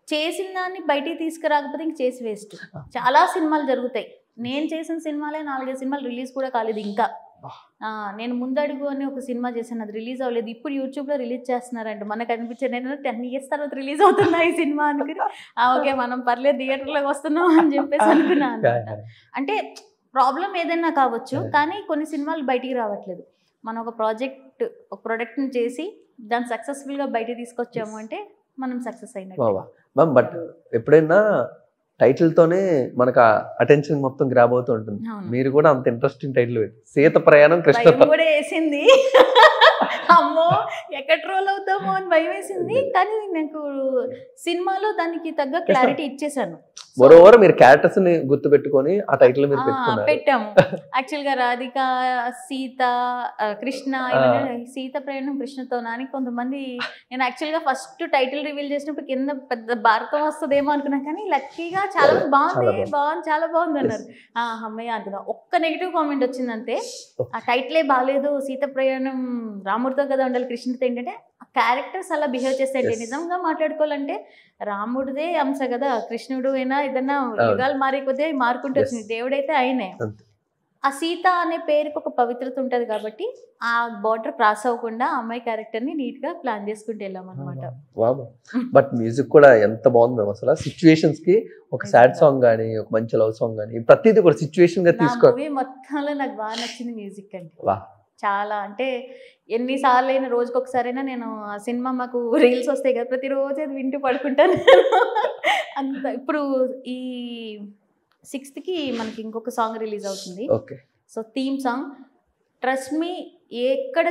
చేసిన దాన్ని బయటికి తీసుకురాకపోతే ఇంక చేసి వేస్ట్. చాలా సినిమాలు జరుగుతాయి, నేను చేసిన సినిమాలే 4-5 సినిమాలు రిలీజ్ కూడా కాలేదు ఇంకా. నేను ముందడుగు అని ఒక సినిమా చేశాను, అది రిలీజ్ అవ్వలేదు. ఇప్పుడు యూట్యూబ్లో రిలీజ్ చేస్తున్నారంట. మనకు అనిపించాను నేను 10 years తర్వాత రిలీజ్ అవుతున్నా ఈ సినిమా అనుకుని, ఓకే మనం పర్లేదు థియేటర్లోకి వస్తున్నాం అని చెప్పేసి అనుకున్నాను. అంటే ప్రాబ్లం ఏదైనా కావచ్చు, కానీ కొన్ని సినిమాలు బయటికి రావట్లేదు. మనం ఒక ప్రోడక్ట్ని చేసి దాన్ని సక్సెస్ఫుల్గా బయటికి తీసుకొచ్చాము అంటే మనం సక్సెస్ అయినట్టు. మ్యామ్ బట్ ఎప్పుడైనా టైటిల్తోనే మనకు అటెన్షన్ మొత్తం గ్రాబ్ అవుతూ ఉంటుంది. మీరు కూడా అంత ఇంట్రెస్టింగ్ టైటిల్ పెట్టి సీత ప్రయాణం కృష్ణ కూడా వేసింది. అమ్మో ఎక్కడ ట్రోల్ అవుతామో అని భయం వేసింది, కానీ నాకు సినిమాలో దానికి తగ్గ క్లారిటీ ఇచ్చేసాను. మరోవర్ మీరు క్యారెక్టర్స్ ని గుర్తు పెట్టుకొని ఆ టైటిల్ మీరు పెట్టాము. యాక్చువల్ గా రాధిక, సీత, కృష్ణ, సీత ప్రయాణం కృష్ణతో అని కొంతమంది, నేను యాక్చువల్ గా ఫస్ట్ టైటిల్ రివీల్ చేసినప్పుడు కింద పెద్ద భారతం వస్తుందేమో అనుకున్నా, కానీ లక్కీగా చాలా బాగుంది చాలా బాగుంది అన్నారు. అమ్మయ్య అనుకున్నా. ఒక్క నెగిటివ్ కామెంట్ వచ్చింది అంతే, ఆ టైటిలే బాగాలేదు, సీత ప్రయాణం రాముడితో కదా ఉండాలి, కృష్ణతో ఏంటంటే క్యారెక్టర్స్ అలా బిహేవ్ చేస్తాయండి. నిజంగా మాట్లాడుకోవాలంటే రాముడిదే అంశ కదా, కృష్ణుడు అయినా ఏదన్నా యుగాలు మారే కొద్దీ మారుకుంటూ వచ్చింది, దేవుడైతే ఆయనే. ఆ సీత అనే పేరుకి ఒక పవిత్రత ఉంటుంది కాబట్టి ఆ బార్డర్ క్రాస్ అవ్వకుండా అమ్మాయి క్యారెక్టర్ని నీట్గా ప్లాన్ చేసుకుంటూ వెళ్ళాం అనమాట. బట్ మ్యూజిక్ కూడా ఎంత బాగుంది మేము, అసలు సిచ్యువేషన్స్ కి ఒక సాడ్ సాంగ్ కానీ ఒక మంచి లవ్ సాంగ్ కానీ ప్రతిదీ కూడా సిచ్యువేషన్ గా తీసుకో. మూవీ మొత్తంలో నాకు బాగా నచ్చింది మ్యూజిక్ అండి. చాలా అంటే ఎన్నిసార్లు అయినా, రోజుకి ఒకసారైనా నేను ఆ సినిమా, మాకు రీల్స్ వస్తాయి కదా, ప్రతిరోజు అది వింటూ పడుకుంటాను అంత. ఇప్పుడు ఈ 6th మనకి ఇంకొక సాంగ్ రిలీజ్ అవుతుంది. So theme song, trust me, ఎక్కడ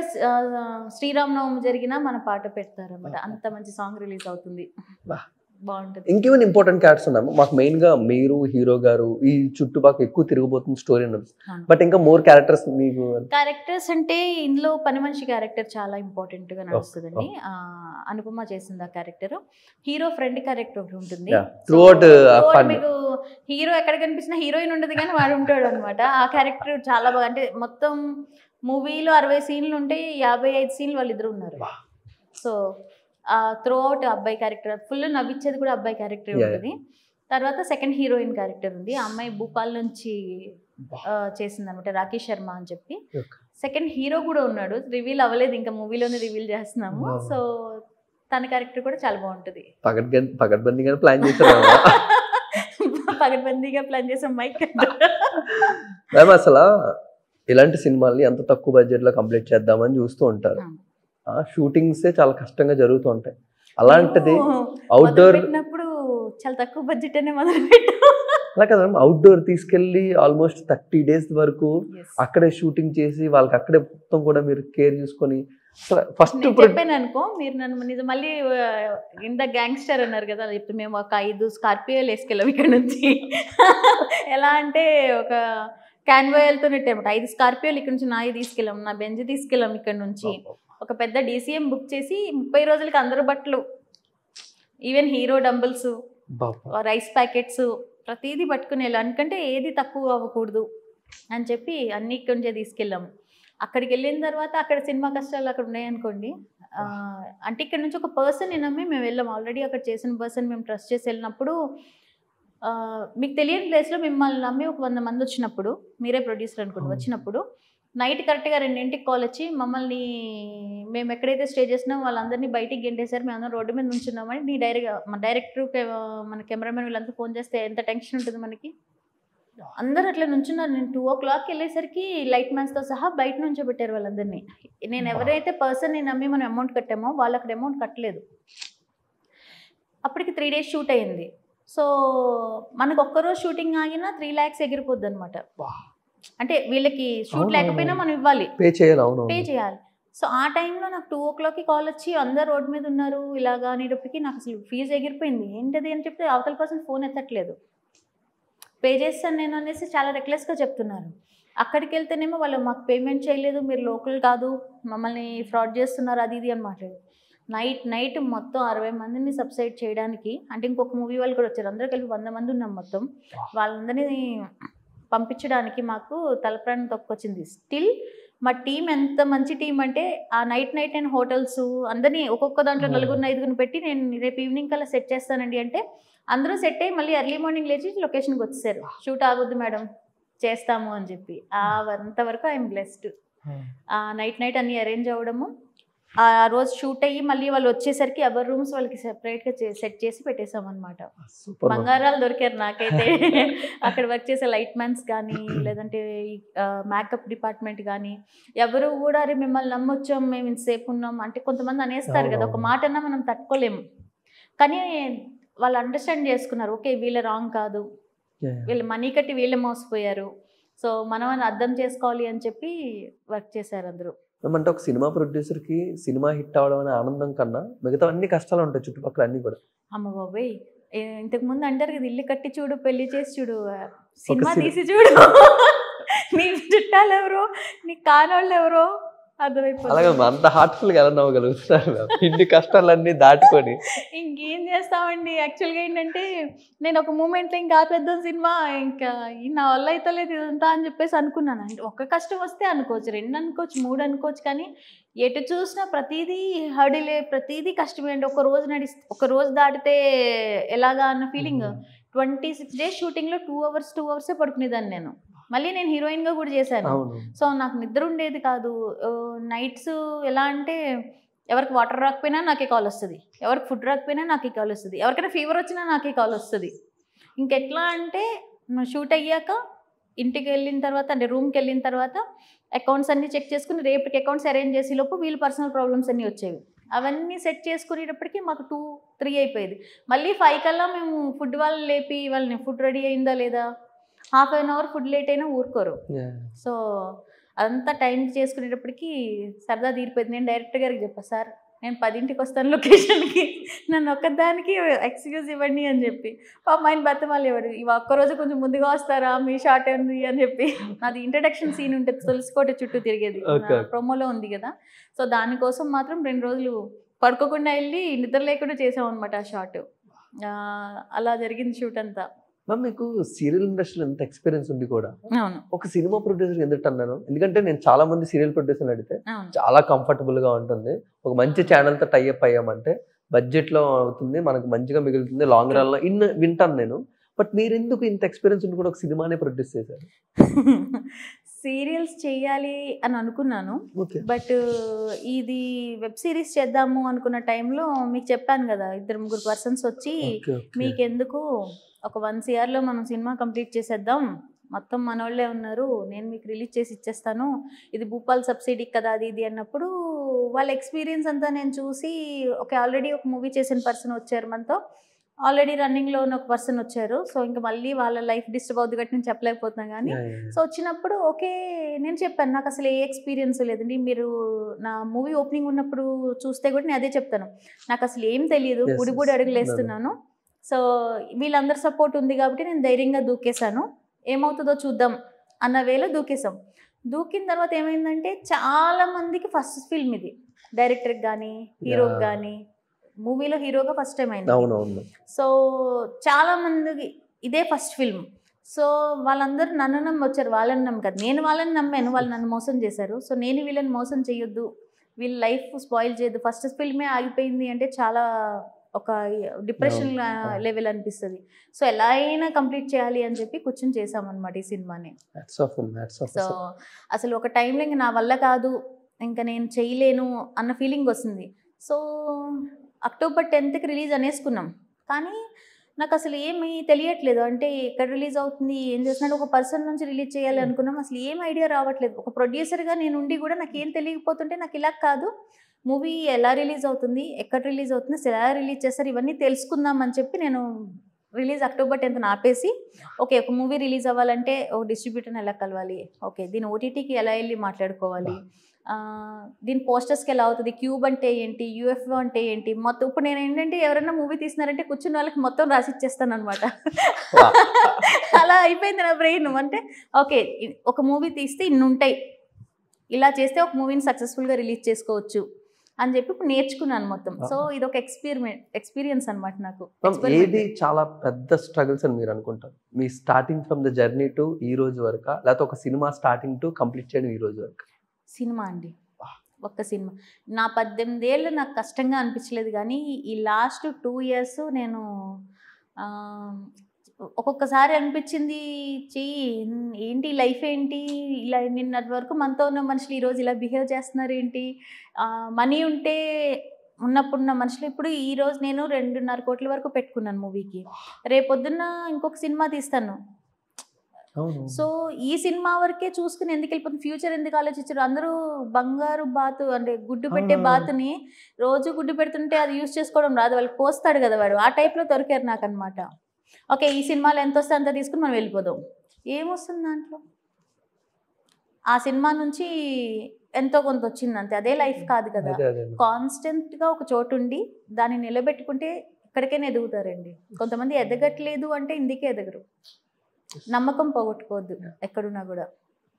శ్రీరామనవమి జరిగినా మన పాట పెడతారన్నమాట, అంత మంచి సాంగ్ రిలీజ్ అవుతుంది, బాగుంటుంది. ఇంకేమైనా ఇంపార్టెంట్ క్యారెక్టర్స్ ఉన్నాము మాకు? మెయిన్ గా మీరు హీరో గారు ఈ చుట్టుపక్కల ఎక్కువ తిరిగిపోతుంది స్టోరీ, బట్ ఇంకా మోర్ క్యారెక్టర్స్ మీకు? క్యారెక్టర్స్ అంటే ఇందులో పని మనిషి క్యారెక్టర్ చాలా ఇంపార్టెంట్ గా నడుస్తుందండి. అనుపమ చేసింది ఆ క్యారెక్టర్. హీరో ఫ్రెండ్ క్యారెక్టర్ ఒకటి ఉంటుంది. మీకు హీరో ఎక్కడ కనిపించినా హీరోయిన్ ఉండదు కానీ వాడు ఉంటాడు అనమాట. ఆ క్యారెక్టర్ చాలా బాగా, అంటే మొత్తం మూవీలో 60 సీన్లు ఉంటే 55 సీన్లు వాళ్ళిద్దరు ఉన్నారు. సో త్రూ అవుట్ అబ్బాయి క్యారెక్టర్, ఫుల్ నవ్వించేది కూడా అబ్బాయి క్యారెక్టర్ ఉంటుంది. తర్వాత సెకండ్ హీరోయిన్ క్యారెక్టర్ ఉంది. ఆ అమ్మాయి భూపాల్ నుంచి చేసింది అనమాట, రాకేష్ శర్మ అని చెప్పి. సెకండ్ హీరో కూడా ఉన్నాడు, రివీల్ అవ్వలేదు ఇంకా, మూవీలోనే రివీల్ చేస్తున్నాము. సో తన క్యారెక్టర్ కూడా చాలా బాగుంటుంది. పగడ్బందీగా ప్లాన్ చేశారు. పగడ్బందీగా ప్లాన్ చేసాం మైక్. మ్యామ్ అసలు ఇలాంటి సినిమాల్ని ఎంత తక్కువ బడ్జెట్ లో కంప్లీట్ చేద్దామని చూస్తూ ఉంటారు. షూటింగ్స్ చాలా కష్టంగా జరుగుతూ ఉంటాయి. అలాంటిది అవుట్డోర్ పెట్టినప్పుడు చాలా తక్కువ బడ్జెట్ అనే మొదలు పెట్టాం. అలా కదా, అవుట్డోర్ తీసుకెళ్లి ఆల్మోస్ట్ 30 days వరకు అక్కడే షూటింగ్ చేసి వాళ్ళకి అక్కడే మొత్తం కూడా మీరు కేర్ చూసుకొని ఫస్ట్ చెప్పాను అనుకో, మీరు నన్ను నిజం మళ్ళీ ఇంత గ్యాంగ్స్టర్ అన్నారు కదా, చెప్తే మేము ఒక 5 స్కార్పియోలు వేసుకెళ్ళాం ఇక్కడ నుంచి. ఎలా అంటే ఒక క్యాన్వాయల్తో నెట్టామట, 5 స్కార్పియోలు ఇక్కడ నుంచి నాయి తీసుకెళ్ళాం, నా బెంజ్ తీసుకెళ్ళాం ఇక్కడ నుంచి. ఒక పెద్ద DCM బుక్ చేసి 30 రోజులకి అందరు బట్టలు, even hero dumbbells, rice packets, ప్రతిదీ పట్టుకుని వెళ్ళాం. ఎందుకంటే ఏది తక్కువ అవ్వకూడదు అని చెప్పి అన్ని ఇక్కడి నుంచే తీసుకెళ్ళాము. అక్కడికి వెళ్ళిన తర్వాత అక్కడ సినిమా కష్టాలు అక్కడ ఉన్నాయనుకోండి, అంటే ఇక్కడ నుంచి ఒక పర్సన్ నమ్మి మేము వెళ్ళాం. ఆల్రెడీ అక్కడ చేసిన పర్సన్ మేము ట్రస్ట్ చేసి వెళ్ళినప్పుడు, మీకు తెలియని ప్లేస్లో మిమ్మల్ని నమ్మి ఒక 100 మంది వచ్చినప్పుడు, మీరే ప్రొడ్యూసర్ అనుకోండి, వచ్చినప్పుడు నైట్ కరెక్ట్గా 2ంటికి కాల్ వచ్చి మమ్మల్ని మేము ఎక్కడైతే స్టే చేసినామో వాళ్ళందరినీ బయటికి గెంటేశారు, మేము అందరం రోడ్డు మీద నుంచున్నామని నీ డైరెక్టర్ మన కెమెరామెన్ వీళ్ళంతా ఫోన్ చేస్తే ఎంత టెన్షన్ ఉంటుంది మనకి. అందరూ అట్లా నుంచున్నారు. నేను 2 o'clock వెళ్ళేసరికి లైట్ మ్యాన్స్తో సహా బయట నుంచో పెట్టారు వాళ్ళందరినీ. నేను ఎవరైతే పర్సన్ని నమ్మి మనం అమౌంట్ కట్టామో వాళ్ళు అక్కడ అమౌంట్ కట్టలేదు. అప్పటికి 3 days షూట్ అయింది. సో మనకు ఒక్కరోజు షూటింగ్ ఆగినా 3 lakhs ఎగిరిపోద్ది అనమాట. అంటే వీళ్ళకి షూట్ లేకపోయినా మనం ఇవ్వాలి, పే చేయాలి. సో ఆ టైంలో నాకు 2 o'clockకి కాల్ వచ్చి అందరు రోడ్డు మీద ఉన్నారు ఇలాగా అనేటప్పటికి నాకు అసలు ఫీజు ఎగిరిపోయింది. ఏంటది అని చెప్తే అవతల పర్సన్ ఫోన్ ఎత్తట్లేదు. పే చేస్తాను నేను అనేసి చాలా రెక్లెస్గా చెప్తున్నారు. అక్కడికి వెళ్తేనేమో వాళ్ళు మాకు పేమెంట్ చేయలేదు, మీరు లోకల్ కాదు, మమ్మల్ని ఫ్రాడ్ చేస్తున్నారు, అది ఇది అని మాట్లాడారు. నైట్ మొత్తం 60 మందిని సబ్సైడ్ చేయడానికి, అంటే ఇంకొక మూవీ వాళ్ళు కూడా వచ్చారు, అందరూ కలిపి 100 మంది ఉన్నాం మొత్తం. వాళ్ళందరినీ పంపించడానికి మాకు తలప్రాణం తొక్కొచ్చింది. స్టిల్ మా టీం ఎంత మంచి టీం అంటే, ఆ నైట్ నేను హోటల్స్ అందరినీ ఒక్కొక్క దాంట్లో 4-5 పెట్టి నేను రేపు ఈవినింగ్ కల్లా సెట్ చేస్తానండి అంటే అందరూ సెట్ అయ్యి మళ్ళీ ఎర్లీ మార్నింగ్ లేచి లొకేషన్కి వచ్చేసారు. షూట్ ఆగొద్దు మేడం చేస్తాము అని చెప్పి. అంతవరకు ఐఎమ్ బ్లెస్డ్. నైట్ అన్నీ అరేంజ్ అవ్వడము, ఆ రోజు షూట్ అయ్యి మళ్ళీ వాళ్ళు వచ్చేసరికి ఎవరి రూమ్స్ వాళ్ళకి సెపరేట్గా సెట్ చేసి పెట్టేసాం అనమాట. బంగారాలు దొరికారు నాకైతే. అక్కడ వర్క్ చేసే లైట్ మ్యాన్స్ కానీ లేదంటే మేకప్ డిపార్ట్మెంట్ కానీ ఎవరు కూడా అరే మిమ్మల్ని నమ్మొచ్చాం మేము ఇంతసేపు ఉన్నాం అంటే కొంతమంది అనేస్తారు కదా, ఒక మాట అన్నా మనం తట్టుకోలేము. కానీ వాళ్ళు అండర్స్టాండ్ చేసుకున్నారు, ఓకే వీళ్ళ రాంగ్ కాదు, వీళ్ళు మనీ కట్టి వీళ్ళే మోసపోయారు, సో మనం అని అర్థం చేసుకోవాలి అని చెప్పి వర్క్ చేశారు అందరూ. అంటే ఒక సినిమా ప్రొడ్యూసర్కి సినిమా హిట్ అవడం అనే ఆనందం కన్నా మిగతా అన్ని కష్టాలు ఉంటాయి చుట్టుపక్కల అన్ని కూడా. అమ్మ బాబాయ్, ఇంతకుముందు అంటారు కదా, ఇల్లు కట్టి చూడు పెళ్లి చేసి చూడు, సినిమా తీసి చూడు, నీ చుట్టాలు ఎవరో నీ కానోళ్ళు ఎవరో అర్థమైపోతుంది. అలాగే అంత హార్ట్ఫుల్గా ఎలా నవ్వగలుగుతారు ఇన్ని కష్టాలన్నీ దాటుకొని? ఇంకేం చేస్తామండి, యాక్చువల్గా ఏంటంటే నేను ఒక మూమెంట్లో ఇంకా ఆపేద్దాం సినిమా, ఇంకా నా వల్ల అయితే లేదు ఇదంతా అని చెప్పేసి అనుకున్నాను. అంటే ఒక కష్టం వస్తే అనుకోవచ్చు, 2 అనుకోవచ్చు, 3 అనుకోవచ్చు, కానీ ఎటు చూసినా ప్రతిదీ హడిలే, ప్రతిదీ కష్టమే అండి. ఒక రోజు దాటితే ఎలాగా అన్న ఫీలింగ్. 26 days షూటింగ్లో 2 hours పడుకునేదాన్ని నేను. మళ్ళీ నేను హీరోయిన్గా కూడా చేశాను. సో నాకు నిద్ర ఉండేది కాదు. నైట్స్ ఎలా అంటే ఎవరికి వాటర్ రాకపోయినా నాకే కాల్ వస్తుంది, ఎవరికి ఫుడ్ రాకపోయినా నాకే కాల్ వస్తుంది, ఎవరికైనా ఫీవర్ వచ్చినా నాకే కాల్ వస్తుంది. ఇంకెట్లా అంటే షూట్ అయ్యాక ఇంటికి వెళ్ళిన తర్వాత, అంటే రూమ్కి వెళ్ళిన తర్వాత అకౌంట్స్ అన్నీ చెక్ చేసుకుని రేపటికి అకౌంట్స్ అరేంజ్ చేసే లోపు వీళ్ళు పర్సనల్ ప్రాబ్లమ్స్ అన్నీ వచ్చేవి. అవన్నీ సెట్ చేసుకునేటప్పటికి మాకు 2-3 అయిపోయేది. మళ్ళీ 5 కల్లా మేము ఫుడ్ వాళ్ళు లేపి వాళ్ళని ఫుడ్ రెడీ అయిందా లేదా, ½ an hour ఫుడ్ లేట్ అయినా ఊరుకోరు. సో అదంతా టైం చేసుకునేటప్పటికి సరదా తీరిపోయింది. నేను డైరెక్టర్ గారికి చెప్పా, సార్ నేను 10ంటికి వస్తాను లొకేషన్కి, నన్ను ఒక్కదానికి ఎక్స్క్యూజ్ ఇవ్వండి అని చెప్పి. పాపం ఆయన బతమాలి ఎవరు, ఇవి ఒక్కరోజు కొంచెం ముందుగా వస్తారా మీ షార్ట్ ఉంది అని చెప్పి. నాది ఇంట్రడక్షన్ సీన్ ఉంటుంది, తులసికోట చుట్టూ తిరిగేది, ప్రోమోలో ఉంది కదా. సో దానికోసం మాత్రం 2 రోజులు పడుకోకుండా వెళ్ళి నిద్ర లేకుండా చేసాం అనమాట ఆ షార్ట్. అలా జరిగింది షూట్ అంతా. మ్యామ్ మీకు సీరియల్ ఇండస్ట్రీలో ఎంత ఎక్స్పీరియన్స్ ఉంది కూడా, ఒక సినిమా ప్రొడ్యూసర్ ఎందుకు అన్నాను, ఎందుకంటే నేను చాలా మంది సీరియల్ ప్రొడ్యూసర్లు అడిగితే చాలా కంఫర్టబుల్గా ఉంటుంది, ఒక మంచి ఛానల్తో టైఅప్ అయ్యామంటే బడ్జెట్లో అవుతుంది, మనకు మంచిగా మిగులుతుంది, లాంగ్ రన్లో వింటాను నేను. బట్ మీరు ఎందుకు ఇంత ఎక్స్పీరియన్స్ ఉండి కూడా ఒక సినిమానే ప్రొడ్యూస్ చేశారు? సీరియల్స్ చేయాలి అని అనుకున్నాను. ఓకే. బట్ ఇది వెబ్ సిరీస్ చేద్దాము అనుకున్న టైంలో మీకు చెప్పాను కదా, 2-3 పర్సన్స్ వచ్చి ఓకే, ఓకే. మీకెందుకు ఒక 1 ఇయర్లో మనం సినిమా కంప్లీట్ చేసేద్దాం, మొత్తం మనోళ్ళే ఉన్నారు, నేను మీకు రిలీజ్ చేసి ఇచ్చేస్తాను, ఇది భూపాల్ సబ్సిడీ కదా అది ఇది అన్నప్పుడు వాళ్ళ ఎక్స్పీరియన్స్ అంతా నేను చూసి ఓకే ఆల్రెడీ ఒక మూవీ చేసిన పర్సన్ వచ్చారు మనతో, ఆల్రెడీ రన్నింగ్లో ఉన్న ఒక పర్సన్ వచ్చారు, సో ఇంకా మళ్ళీ వాళ్ళ లైఫ్ డిస్టర్బ్ అవుతుంది కాబట్టి నేను చెప్పలేకపోతున్నాను. కానీ సో వచ్చినప్పుడు ఓకే నేను చెప్పాను నాకు అసలు ఏ ఎక్స్పీరియన్స్ లేదండి, మీరు నా మూవీ ఓపెనింగ్ ఉన్నప్పుడు చూస్తే కూడా నేను అదే చెప్తాను, నాకు అసలు ఏం తెలియదు, బుడి అడుగులు వేస్తున్నాను, సో వీళ్ళందరి సపోర్ట్ ఉంది కాబట్టి నేను ధైర్యంగా దూకేశాను, ఏమవుతుందో చూద్దాం అన్న వేలో దూకేసాం. దూకిన తర్వాత ఏమైందంటే చాలా మందికి ఫస్ట్ ఫిల్మ్ ఇది, డైరెక్టర్కి కానీ హీరోకి కానీ, మూవీలో హీరోగా ఫస్ట్ టైం అయింది. సో చాలా మందికి ఇదే ఫస్ట్ ఫిల్మ్. సో వాళ్ళందరూ నన్ను నమ్మి వచ్చారు, వాళ్ళని నమ్ము కదా, నేను వాళ్ళని నమ్మాను, వాళ్ళు నన్ను మోసం చేశారు. సో నేను వీళ్ళని మోసం చేయొద్దు, వీళ్ళ లైఫ్ స్పాయిల్ చేయొద్దు, ఫస్ట్ ఫిల్మే ఆగిపోయింది అంటే చాలా ఒక డిప్రెషన్ లెవెల్ అనిపిస్తుంది. సో ఎలా అయినా కంప్లీట్ చేయాలి అని చెప్పి కూర్చొని చేసామన్నమాట ఈ సినిమాని. సో అసలు ఒక టైంలో ఇంక నా వల్ల కాదు, ఇంకా నేను చేయలేను అన్న ఫీలింగ్ వస్తుంది. సో అక్టోబర్ 10th రిలీజ్ అనేసుకున్నాం, కానీ నాకు అసలు ఏమీ తెలియట్లేదు, అంటే ఎక్కడ రిలీజ్ అవుతుంది ఏం చేస్తున్నాడు, ఒక పర్సన్ నుంచి రిలీజ్ చేయాలి అనుకున్నాం, అసలు ఏం ఐడియా రావట్లేదు. ఒక ప్రొడ్యూసర్గా నేను ఉండి కూడా నాకు ఏం తెలియకపోతుంటే, నాకు ఇలా కాదు మూవీ ఎలా రిలీజ్ అవుతుంది, ఎక్కడ రిలీజ్ అవుతుంది, అసలు ఎలా రిలీజ్ చేస్తారు, ఇవన్నీ తెలుసుకుందాం అని చెప్పి నేను రిలీజ్ అక్టోబర్ 10th ఆపేసి, ఓకే ఒక మూవీ రిలీజ్ అవ్వాలంటే ఒక డిస్ట్రిబ్యూటర్ని ఎలా కలవాలి, ఓకే దీని ఓటీటీకి ఎలా వెళ్ళి మాట్లాడుకోవాలి, దీని పోస్టర్స్కి ఎలా అవుతుంది, క్యూబ్ అంటే ఏంటి, యూఎఫ్ఓ అంటే ఏంటి, మొత్తం ఇప్పుడు నేను ఏంటంటే ఎవరైనా మూవీ తీసినారంటే కూర్చున్న వాళ్ళకి మొత్తం రాసి ఇచ్చేస్తాను అనమాట. అలా అయిపోయింది నా బ్రెయిన్. అంటే ఓకే ఒక మూవీ తీస్తే ఇన్ని ఉంటాయి, ఇలా చేస్తే ఒక మూవీని సక్సెస్ఫుల్గా రిలీజ్ చేసుకోవచ్చు అని చెప్పి ఇప్పుడు నేర్చుకున్నాను మొత్తం. సో ఇది ఒక ఎక్స్పీరియన్స్ అనమాట నాకు. ఏది చాలా పెద్ద స్ట్రగుల్స్ అని మీరు అనుకుంటారు, మీ starting from the journey to ఈ రోజు వరకు, లేకపోతే ఒక సినిమా స్టార్టింగ్ టు కంప్లీట్ చేయడం ఈ రోజు వరకు? సినిమా అండి, ఒక్క సినిమా. నా 18 ఏళ్ళు నాకు కష్టంగా అనిపించలేదు, కానీ ఈ లాస్ట్ 2 years నేను ఒక్కొక్కసారి అనిపించింది, ఏంటి లైఫ్ ఏంటి, ఇలా నిన్నటి వరకు మనతో ఉన్న మనుషులు ఈరోజు ఇలా బిహేవ్ చేస్తున్నారు ఏంటి, మనీ ఉంటే ఉన్నప్పుడున్న మనుషులు ఇప్పుడు ఈరోజు నేను 2.5 కోట్ల వరకు పెట్టుకున్నాను మూవీకి, రేపొద్దున్న ఇంకొక సినిమా తీస్తాను. సో ఈ సినిమా వరకే చూసుకుని ఎందుకు వెళ్ళిపోతుంది, ఫ్యూచర్ ఎందుకు ఆలోచించారు, అందరూ బంగారు బాతు అంటే గుడ్డు పెట్టే బాతుని రోజు గుడ్డు పెడుతుంటే అది యూజ్ చేసుకోవడం రాదు, వాళ్ళు కోస్తాడు కదా వాడు, ఆ టైప్లో దొరికారు నాకు అనమాట. ఓకే ఈ సినిమాలో ఎంత వస్తే అంత తీసుకుని మనం వెళ్ళిపోదాం, ఏమొస్తుంది దాంట్లో, ఆ సినిమా నుంచి ఎంతో కొంత వచ్చింది అంతే, అదే లైఫ్ కాదు కదా. కాన్స్టెంట్గా ఒక చోటు ఉండి దాన్ని నిలబెట్టుకుంటే ఎక్కడికైనా ఎదుగుతారండి. కొంతమంది ఎదగట్లేదు అంటే ఇందుకే ఎదగరు, నమ్మకం పోగొట్టుకోవద్దు ఎక్కడున్నా కూడా.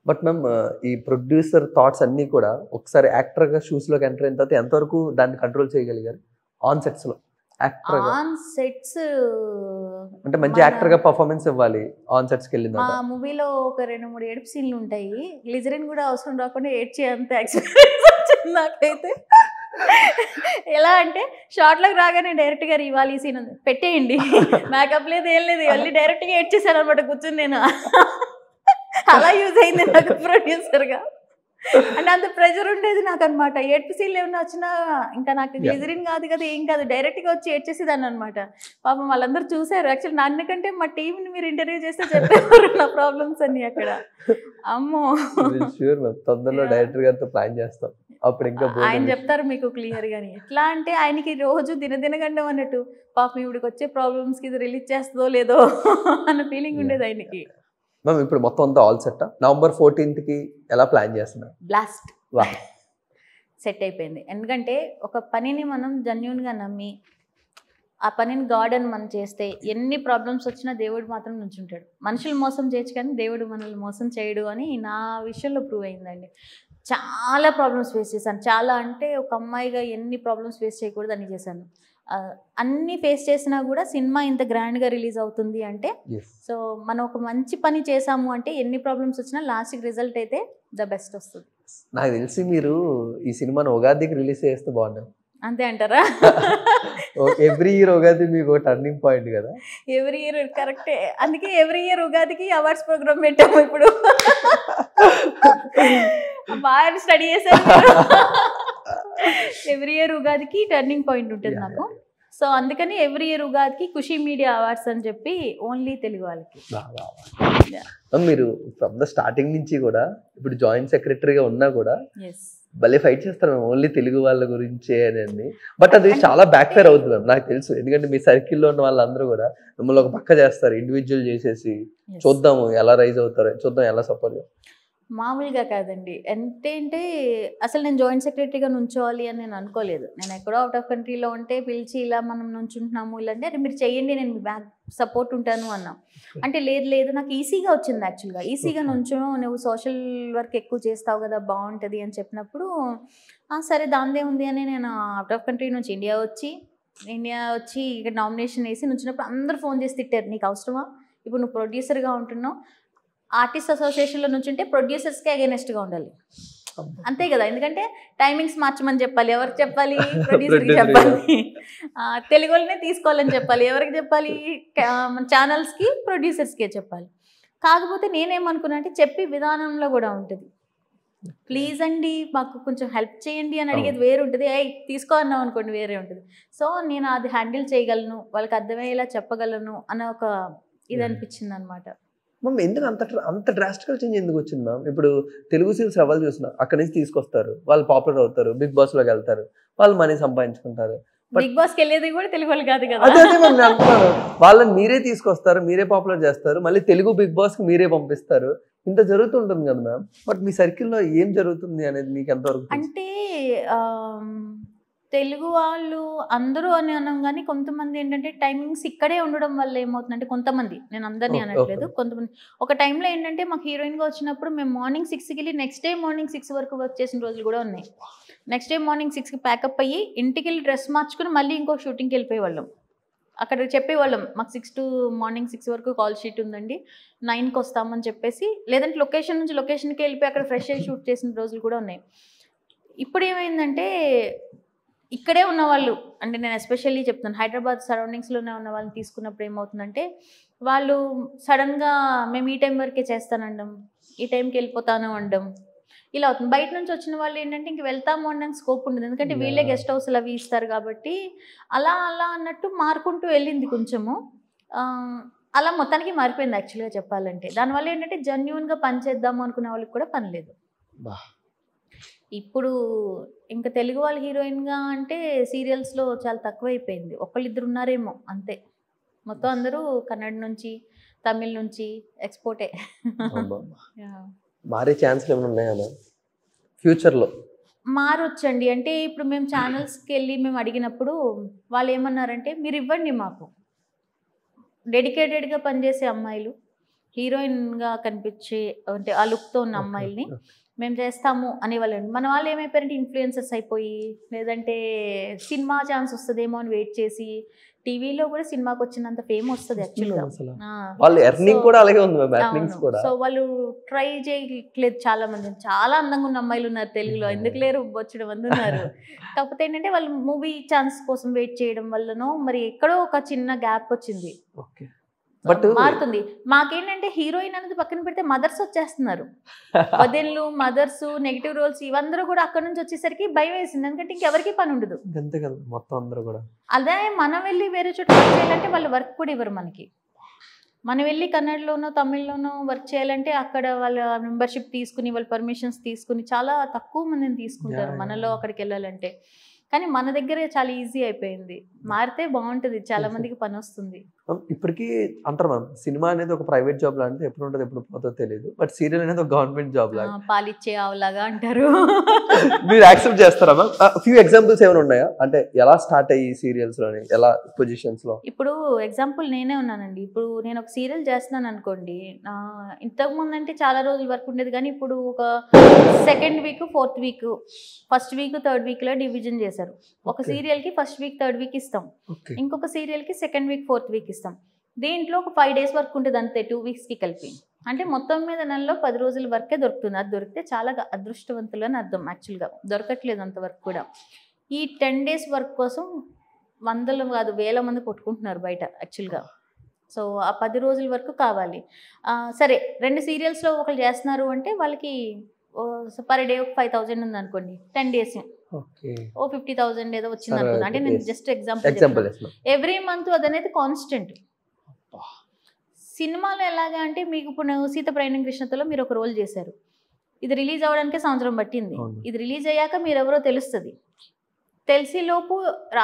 బట్ మ్యామ్ ఈ ప్రొడ్యూసర్ థాట్స్ అన్నీ కూడా ఒకసారి యాక్టర్గా షూస్లోకి ఎంటర్ అయిన తర్వాత ఎంతవరకు దాన్ని కంట్రోల్ చేయగలిగారు ఆన్ సెట్స్లో? ఆన్ సెట్స్ అంటే మంచి యాక్టర్గా పర్ఫార్మెన్స్ ఇవ్వాలి ఆన్ సెట్స్కి వెళ్ళింది. మా మూవీలో ఒక 2-3 ఏడుపు సీన్లు ఉంటాయి, గ్లిజరిన్ కూడా అవసరం రాకుండా ఏడ్చేంత ఎక్స్పీరియన్స్ వచ్చింది నాకైతే. ఎలా అంటే షార్ట్లోకి రాగానే డైరెక్ట్గా ఇవ్వాలి ఈ సీన్ ఉంది పెట్టేయండి, మేకప్ లేదు ఏం లేదు, వెళ్ళి డైరెక్ట్గా ఏడ్చేసాను అనమాట కూర్చొని నేను. అలా యూజ్ అయింది నాకు ప్రొడ్యూసర్గా, అంటే అంత ప్రెజర్ ఉండేది నాకు అనమాట. ఏడ్పు సీన్లు ఏమన్నా వచ్చినా ఇంకా నాకు గ్లిజరిన్ కాదు కదా ఏం కాదు, డైరెక్ట్గా వచ్చి ఏడ్చేసేదాన్ని అనమాట. పాపం వాళ్ళందరూ చూసారు, యాక్చువల్లీ నాన్నకంటే మా టీంని మీరు ఇంటర్వ్యూ చేస్తే చెప్పేవారు నా ప్రాబ్లమ్స్ అన్ని అక్కడ. అమ్మో తొందరలో డైరెక్టర్ గారితో ప్లాన్ చేస్తాం, అప్పుడు ఇంకా ఆయన చెప్తారు మీకు క్లియర్ గాని. ఎట్లా అంటే ఆయనకి రోజు దినదినగండం అన్నట్టు, పాపం ఇవిడికి వచ్చే ప్రాబ్లమ్స్కి ఇది రిలీజ్ చేస్తుందో లేదో అన్న ఫీలింగ్ ఉండేది ఆయనకి. మ్యామ్ ఇప్పుడు మొత్తం అంతా ఆల్ సెట్, November 14th ఎలా ప్లాన్ చేస్తున్నారు? బ్లాస్ట్ సెట్ అయిపోయింది. ఎందుకంటే ఒక పనిని మనం జెన్యూన్గా నమ్మి ఆ పనిని గాడ్ అని మనం చేస్తే ఎన్ని ప్రాబ్లమ్స్ వచ్చినా దేవుడు మాత్రం నుంచుంటాడు. మనుషులు మోసం చేయొచ్చు కానీ దేవుడు మనల్ని మోసం చేయడు అని నా విషయంలో ప్రూవ్ అయిందండి. చాలా ప్రాబ్లమ్స్ ఫేస్ చేశాను, చాలా అంటే ఒక అమ్మాయిగా ఎన్ని ప్రాబ్లమ్స్ ఫేస్ చేయకూడదు అని చేశాను. అన్నీ ఫేస్ చేసినా కూడా సినిమా ఇంత గ్రాండ్గా రిలీజ్ అవుతుంది అంటే, సో మనం ఒక మంచి పని చేసాము అంటే ఎన్ని ప్రాబ్లమ్స్ వచ్చినా లాస్ట్కి రిజల్ట్ అయితే ద బెస్ట్ వస్తుంది. నాకు తెలిసి మీరు ఈ సినిమాను ఉగాదికి రిలీజ్ చేస్తే బాగుంటుంది. అంతే అంటారా? ఎవ్రీ ఇయర్ ఉగాది మీకు టర్నింగ్ పాయింట్ కదా. ఎవ్రీ ఇయర్ కరెక్టే, అందుకే ఎవ్రీ ఇయర్ ఉగాదికి అవార్డ్స్ ప్రోగ్రామ్ పెట్టాము ఇప్పుడు. బాగా స్టడీ చేశాను. ఎవ్రీ ఇయర్ ఉగాదికి టర్నింగ్ పాయింట్ ఉంటుంది నాకు. సో అందుకని ఎవ్రీ ఇయర్ ఉగాదికి ఖుషి మీడియా అవార్డ్స్ అని చెప్పి ఓన్లీ తెలుగు వాళ్ళకి. మీరు ఫ్రమ్ ద స్టార్టింగ్ నుంచి కూడా ఇప్పుడు జాయింట్ సెక్రటరీగా ఉన్నా కూడా ఎస్ భలే ఫైట్ చేస్తారు మ్యామ్ ఓన్లీ తెలుగు వాళ్ళ గురించే అని. బట్ అది చాలా బ్యాక్ ఫైర్ అవుతుంది మ్యామ్, నాకు తెలుసు. ఎందుకంటే మీ సర్కిల్లో ఉన్న వాళ్ళందరూ కూడా మిమ్మల్ని ఒక పక్క చేస్తారు, ఇండివిజువల్ చేసేసి చూద్దాము ఎలా రైజ్ అవుతారో, చూద్దాం ఎలా సపోర్ట్. మామూలుగా కాదండి. అంటే అసలు నేను జాయింట్ సెక్రటరీగా నుంచోవాలి అని నేను అనుకోలేదు. నేను ఎక్కడో అవుట్ ఆఫ్ కంట్రీలో ఉంటే పిలిచి ఇలా మనం నుంచుంటున్నాము ఇలా అంటే, అరే మీరు చెయ్యండి నేను మీ బ్యాక్ సపోర్ట్ ఉంటాను అన్నా. అంటే లేదు నాకు ఈజీగా వచ్చింది యాక్చువల్గా. ఈజీగా నుంచో నువ్వు సోషల్ వర్క్ ఎక్కువ చేస్తావు కదా బాగుంటుంది అని చెప్పినప్పుడు సరే దాందే ఉంది అని నేను అవుట్ ఆఫ్ కంట్రీ నుంచి ఇండియా వచ్చి ఇక్కడ నామినేషన్ వేసి నుంచినప్పుడు అందరూ ఫోన్ చేసి తిట్టారు, నీకు అవసరమా ఇప్పుడు నువ్వు ప్రొడ్యూసర్గా ఉంటున్నావు, ఆర్టిస్ట్ అసోసియేషన్లో నుంచి ఉంటే ప్రొడ్యూసర్స్కే అగైనెస్ట్గా ఉండాలి అంతే కదా. ఎందుకంటే టైమింగ్స్ మార్చమని చెప్పాలి, ఎవరికి చెప్పాలి, ప్రొడ్యూసర్కి చెప్పాలి. తెలుగు వాళ్ళనే తీసుకోవాలని చెప్పాలి, ఎవరికి చెప్పాలి, ఛానల్స్కి ప్రొడ్యూసర్స్కే చెప్పాలి. కాకపోతే నేనేమనుకున్నా అంటే చెప్పి విధానంలో కూడా ఉంటుంది. ప్లీజ్ అండి మాకు కొంచెం హెల్ప్ చేయండి అని అడిగేది వేరే ఉంటుంది, తీసుకో అన్నాం అనుకోండి వేరే ఉంటుంది. సో నేను అది హ్యాండిల్ చేయగలను, వాళ్ళకి అర్థమయ్యేలా చెప్పగలను అన్న ఒక ఇది అనిపించింది అనమాట. మ్యామ్ ఎందుకు అంత డ్రాస్టికల్ చేంజ్ ఎందుకు వచ్చింది మ్యామ్? ఇప్పుడు తెలుగు సీరియల్స్ ఎవరు చూసినా అక్కడి నుంచి తీసుకొస్తారు, వాళ్ళు పాపులర్ అవుతారు, బిగ్ బాస్ లోకి వెళ్తారు, వాళ్ళు మనీ సంపాదించుకుంటారు. బిగ్ బాస్కి వెళ్ళేది కూడా తెలుగు వాళ్ళు కాదు కదా. అదే మ్యామ్ నేను అంటున్నాను, వాళ్ళని మీరే తీసుకొస్తారు, మీరే పాపులర్ చేస్తారు, మళ్ళీ తెలుగు బిగ్ బాస్ కి మీరే పంపిస్తారు, ఇంత జరుగుతుంటుంది కదా మ్యామ్. బట్ మీ సర్కిల్లో ఏం జరుగుతుంది అనేది మీకు ఎంతవరకు? అంటే తెలుగు వాళ్ళు అందరూ అని అన్నాం కానీ కొంతమంది ఏంటంటే టైమింగ్స్ ఇక్కడే ఉండడం వల్ల ఏమవుతుందంటే, కొంతమంది, నేను అందరినీ అనట్లేదు, కొంతమంది ఒక టైంలో ఏంటంటే మాకు హీరోయిన్గా వచ్చినప్పుడు మేము మార్నింగ్ 6కి వెళ్ళి నెక్స్ట్ డే మార్నింగ్ 6 వరకు వర్క్ చేసిన రోజులు కూడా ఉన్నాయి. నెక్స్ట్ డే మార్నింగ్ 6కి ప్యాకప్ అయ్యి ఇంటికి వెళ్ళి డ్రెస్ మార్చుకుని మళ్ళీ ఇంకో షూటింగ్కి వెళ్ళిపోయేవాళ్ళం. అక్కడ చెప్పేవాళ్ళం మాకు మార్నింగ్ 6 వరకు కాల్ షీట్ ఉందండి, 9కి వస్తామని చెప్పేసి, లేదంటే లొకేషన్ నుంచి లొకేషన్కి వెళ్ళిపోయి అక్కడ ఫ్రెష్ అయ్యి షూట్ చేసిన రోజులు కూడా ఉన్నాయి. ఇప్పుడు ఏమైందంటే ఇక్కడే ఉన్నవాళ్ళు, అంటే నేను ఎస్పెషల్లీ చెప్తాను, హైదరాబాద్ సరౌండింగ్స్లోనే ఉన్న వాళ్ళని తీసుకున్నప్పుడు ఏమవుతుందంటే వాళ్ళు సడన్గా మేము ఈ టైం వరకే చేస్తానండం, ఈ టైంకి వెళ్ళిపోతాను అనడం, ఇలా అవుతుంది. బయట నుంచి వచ్చిన వాళ్ళు ఏంటంటే ఇంక వెళ్తాము అనడానికి స్కోప్ ఉండదు, ఎందుకంటే వీళ్ళే గెస్ట్ హౌస్లు అవి ఇస్తారు కాబట్టి. అలా అన్నట్టు మారుకుంటూ వెళ్ళింది కొంచెము. అలా మొత్తానికి మారిపోయింది యాక్చువల్గా చెప్పాలంటే. దానివల్ల ఏంటంటే జెన్యూన్గా పని చేద్దాము అనుకునే వాళ్ళకి కూడా పని లేదు. ఇప్పుడు ఇంకా తెలుగు వాళ్ళ హీరోయిన్గా అంటే సీరియల్స్లో చాలా తక్కువైపోయింది, ఒకళ్ళిద్దరు ఉన్నారేమో అంతే. మొత్తం అందరూ కన్నడ నుంచి తమిళ్ నుంచి ఎక్స్పోర్టే. మారే ఛాన్స్లు ఏమైనా ఉన్నాయా ఫ్యూచర్లో? మారొచ్చండి. అంటే ఇప్పుడు మేము ఛానల్స్కి వెళ్ళి మేము అడిగినప్పుడు వాళ్ళు ఏమన్నారంటే, మీరు ఇవ్వండి మాకు డెడికేటెడ్గా పనిచేసే అమ్మాయిలు, హీరోయిన్గా కనిపించే అంటే ఆ లుక్తో ఉన్న అమ్మాయిల్ని మేము చేస్తాము అనేవాళ్ళండి. మన వాళ్ళు ఏమైపోయారంటే ఇన్ఫ్లుయెన్సర్స్ అయిపోయి, లేదంటే సినిమా ఛాన్స్ వస్తుందేమో అని వెయిట్ చేసి, టీవీలో కూడా సినిమాకి వచ్చినంత ఫేమ్ వస్తుంది యాక్చువల్గా. సో వాళ్ళు ట్రై చేయట్లేదు చాలా మంది. చాలా అందంగా ఉన్న అమ్మాయిలు ఉన్నారు తెలుగులో, ఎందుకు లేరు, బొచ్చడం మంది ఉన్నారు. కాకపోతే ఏంటంటే వాళ్ళు మూవీ ఛాన్స్ కోసం వెయిట్ చేయడం వల్లనో మరి ఎక్కడో ఒక చిన్న గ్యాప్ వచ్చింది. మారుతుంది. మాకేంటంటే హీరోయిన్ అనేది పక్కన పెడితే మదర్స్ వచ్చేస్తున్నారు, వదిన్లు, మదర్స్, నెగిటివ్ రోల్స్, ఇవందరూ కూడా అక్కడ నుంచి వచ్చేసరికి భయం వేసింది, ఎందుకంటే ఇంకెవరికి పని ఉండదు. అదే మనం వెళ్ళి వేరే చోట వర్క్ చేయాలంటే వాళ్ళు వర్క్ కూడా ఇవ్వరు మనకి. మనం వెళ్ళి కన్నడలోనో తమిళ్లోనో వర్క్ చేయాలంటే అక్కడ వాళ్ళ మెంబర్షిప్ తీసుకుని వాళ్ళ పర్మిషన్స్ తీసుకుని చాలా తక్కువ మందిని తీసుకుంటారు మనలో అక్కడికి వెళ్ళాలంటే. కానీ మన దగ్గరే చాలా ఈజీ అయిపోయింది. మారితే బాగుంటుంది, చాలా మందికి పని వస్తుంది. ఇప్పటికీ అంటారు మ్యామ్, సినిమా అనేది ఒక ప్రైవేట్ జాబ్ లాంటిది, ఎప్పుడు ఉంటుంది ఎప్పుడు పోతుందో తెలియదు. బట్ సీరియల్ అనేది ఒక గవర్నమెంట్ జాబ్ లాగా, పాలిచ్చే ఆవులాగా అంటారు. మీరు యాక్సెప్ట్ చేస్తారా మ్యామ్? ఫ్యూ ఎగ్జాంపుల్స్ ఏమైనా ఉన్నాయా, అంటే ఎలా స్టార్ట్ అయ్యి సీరియల్స్ లోని, ఎలా పొజిషన్స్ లో? ఇప్పుడు ఎగ్జాంపుల్ నేనే ఉన్నానండి. ఇప్పుడు నేను ఒక సీరియల్ చేస్తున్నాను అనుకోండి, ఇంతకుముందు అంటే చాలా రోజులు వర్క్ ఉండేది, కానీ ఇప్పుడు ఒక 2nd week 4th week, 1st week 3rd వీక్లో డివిజన్ చేశారు. ఒక సీరియల్కి 1st వీక్ 3rd వీక్ ఇస్తాం, ఇంకొక సీరియల్కి 2nd వీక్ 4th వీక్ ఇస్తాం. దీంట్లో ఒక 5 days వర్క్ ఉంటుంది అంతే, 2 weeksకి కలిపి. అంటే మొత్తం మీద నెలలో 10 రోజుల వర్కే దొరుకుతుంది. అది దొరికితే చాలా అదృష్టవంతులు అని అర్థం. యాక్చువల్గా దొరకట్లేదు అంత వర్క్ కూడా. ఈ 10 days వర్క్ కోసం వందలు కాదు 1000 మంది కొట్టుకుంటున్నారు బయట యాక్చువల్గా. సో ఆ 10 రోజుల వరకు కావాలి. సరే 2 సీరియల్స్లో ఒకరు చేస్తున్నారు అంటే వాళ్ళకి పర్ డే ఒక 5000 ఉంది అనుకోండి, 10 days ఓ 50,000 ఏదో వచ్చింది అనుకోండి. అంటే నేను జస్ట్ ఎగ్జాంపుల్ ఎవ్రీ మంత్ అదనేది కాన్స్టెంట్. సినిమాలో ఎలాగా అంటే మీకు ఇప్పుడు సీత ప్రయాణం కృష్ణతలో మీరు ఒక రోల్ చేశారు, ఇది రిలీజ్ అవ్వడానికే సంవత్సరం పట్టింది. ఇది రిలీజ్ అయ్యాక మీరు ఎవరో తెలుస్తుంది. తెలిసేలోపు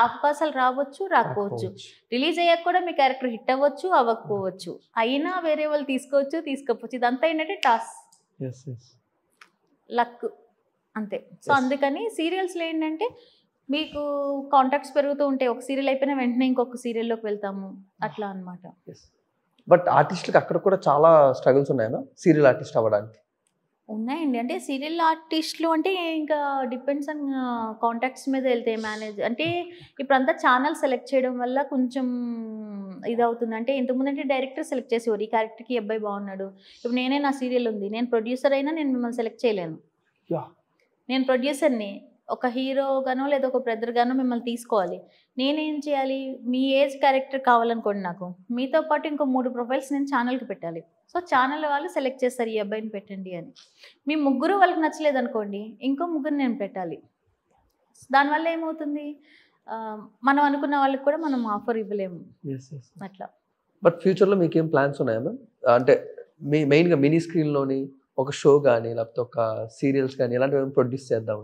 అవకాశాలు రావచ్చు, రాకపోవచ్చు. రిలీజ్ అయ్యాక కూడా మీ క్యారెక్టర్ హిట్ అవ్వచ్చు, అవ్వకపోవచ్చు. అయినా వేరే వాళ్ళు తీసుకోవచ్చు, తీసుకోవచ్చు. ఇదంతా ఏంటంటే టాస్క్, లక్ అంతే. సో అందుకని సీరియల్స్లో ఏంటంటే మీకు కాంటాక్ట్స్ పెరుగుతూ ఉంటాయి. ఒక సీరియల్ అయిపోయినా వెంటనే ఇంకొక సీరియల్లోకి వెళ్తాము, అట్లా అనమాట. బట్ ఆర్టిస్టులకు అక్కడ కూడా చాలా స్ట్రగుల్స్ ఉన్నాయా సీరియల్ ఆర్టిస్ట్ అవ్వడానికి? ఉన్నాయండి. అంటే సీరియల్ ఆర్టిస్టులు అంటే ఇంకా డిపెండ్స్ ఆన్ కాంటాక్ట్స్ మీద వెళ్తాయి. మేనేజ్ అంటే ఇప్పుడంతా ఛానల్ సెలెక్ట్ చేయడం వల్ల కొంచెం ఇది అవుతుంది. అంటే ఇంతకుముందు అంటే డైరెక్టర్ సెలెక్ట్ చేసేవారు, ఈ క్యారెక్టర్కి ఈ అబ్బాయి బాగున్నాడు. ఇప్పుడు నేనే నా సీరియల్ ఉంది, నేను ప్రొడ్యూసర్ అయినా నేను మిమ్మల్ని సెలెక్ట్ చేయలేను. నేను ప్రొడ్యూసర్ని, ఒక హీరోగానో లేదా ఒక బ్రదర్గానో మిమ్మల్ని తీసుకోవాలి. నేనేం చేయాలి, మీ ఏజ్ క్యారెక్టర్ కావాలనుకోండి, నాకు మీతో పాటు ఇంకో 3 ప్రొఫైల్స్ నేను ఛానల్కి పెట్టాలి. సో ఛానల్ వాళ్ళు సెలెక్ట్ చేస్తారు ఈ అబ్బాయిని పెట్టండి అని. మీ ముగ్గురు వాళ్ళకి నచ్చలేదు అనుకోండి, ఇంకో ముగ్గురు నేను పెట్టాలి. దానివల్ల ఏమవుతుంది, మనం అనుకున్న వాళ్ళకి కూడా మనం ఆఫర్ ఇవ్వలేము అట్లా. బట్ ఫ్యూచర్లో మీకు ఏం ప్లాన్స్ ఉన్నాయా మ్యామ్? అంటే మెయిన్గా మినీ స్క్రీన్లోని ఒక షో కానీ లేకపోతే ఒక సీరియల్స్ కానీ ఇలాంటివి ప్రొడ్యూస్ చేద్దాం?